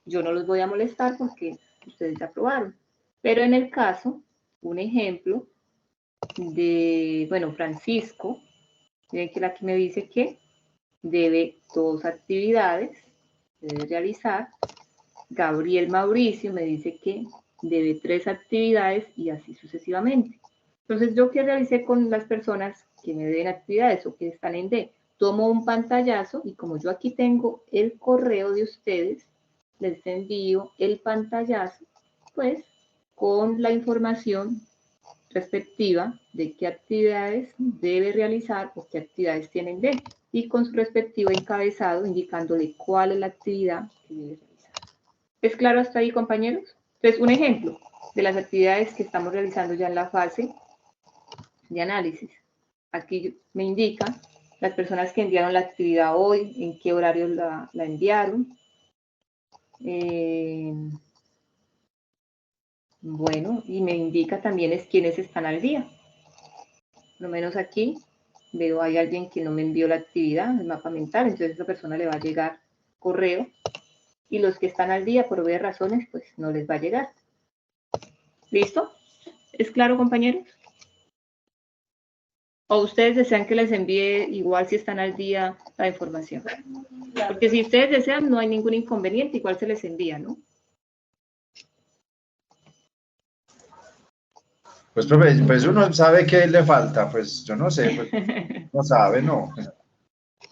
yo no los voy a molestar porque ustedes ya aprobaron. Pero en el caso, un ejemplo de, bueno, Francisco, miren que aquí me dice que debe 2 actividades, debe realizar. Gabriel Mauricio me dice que debe 3 actividades y así sucesivamente. Entonces, ¿yo qué realicé con las personas que me deben actividades o que están en D? Tomo un pantallazo y como yo aquí tengo el correo de ustedes, les envío el pantallazo, pues, con la información respectiva de qué actividades debe realizar o qué actividades tienen D, y con su respectivo encabezado indicándole cuál es la actividad que debe realizar. ¿Es claro hasta ahí, compañeros? Entonces, un ejemplo de las actividades que estamos realizando ya en la fase de análisis. Aquí me indica las personas que enviaron la actividad hoy, en qué horario la enviaron. Bueno, y me indica también quiénes están al día. Por lo menos aquí veo hay alguien que no me envió la actividad, el mapa mental, entonces a esa persona le va a llegar correo. Y los que están al día, por varias razones, pues no les va a llegar. ¿Listo? ¿Es claro, compañeros? ¿O ustedes desean que les envíe igual si están al día la información? Porque si ustedes desean, no hay ningún inconveniente, igual se les envía, ¿no? Pues, profe, pues uno sabe qué le falta, pues yo no sé, pues, no sabe, no.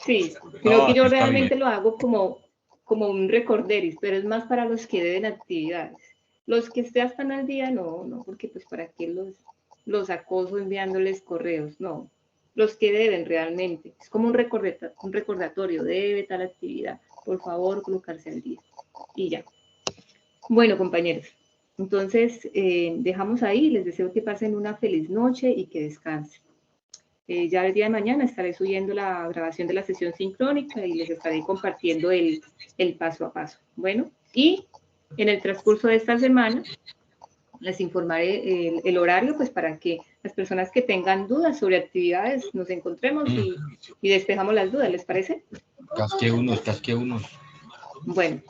Sí, creo que yo está realmente bien. lo hago como un recorderis, pero es más para los que deben actividades. Los que están al día, no, porque pues para qué los acoso enviándoles correos, no. Los que deben realmente, es como un recordatorio, debe tal actividad, por favor colocarse al día. Y ya. Bueno, compañeros, entonces dejamos ahí, les deseo que pasen una feliz noche y que descansen. Ya el día de mañana estaré subiendo la grabación de la sesión sincrónica y les estaré compartiendo el paso a paso. Bueno, y en el transcurso de esta semana les informaré el horario, pues para que las personas que tengan dudas sobre actividades nos encontremos y despejamos las dudas, ¿les parece? Casque unos. Bueno.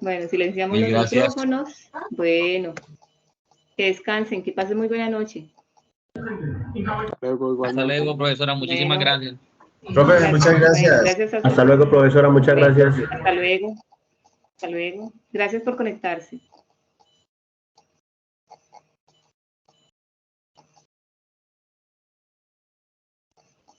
Bueno, silenciamos Mil los gracias. micrófonos. Bueno, que descansen, que pasen muy buena noche. Hasta luego, profesora. Muchísimas gracias. Profe, muchas gracias. Gracias a Hasta luego, profesora. Muchas gracias. Hasta luego. Hasta luego. Gracias por conectarse.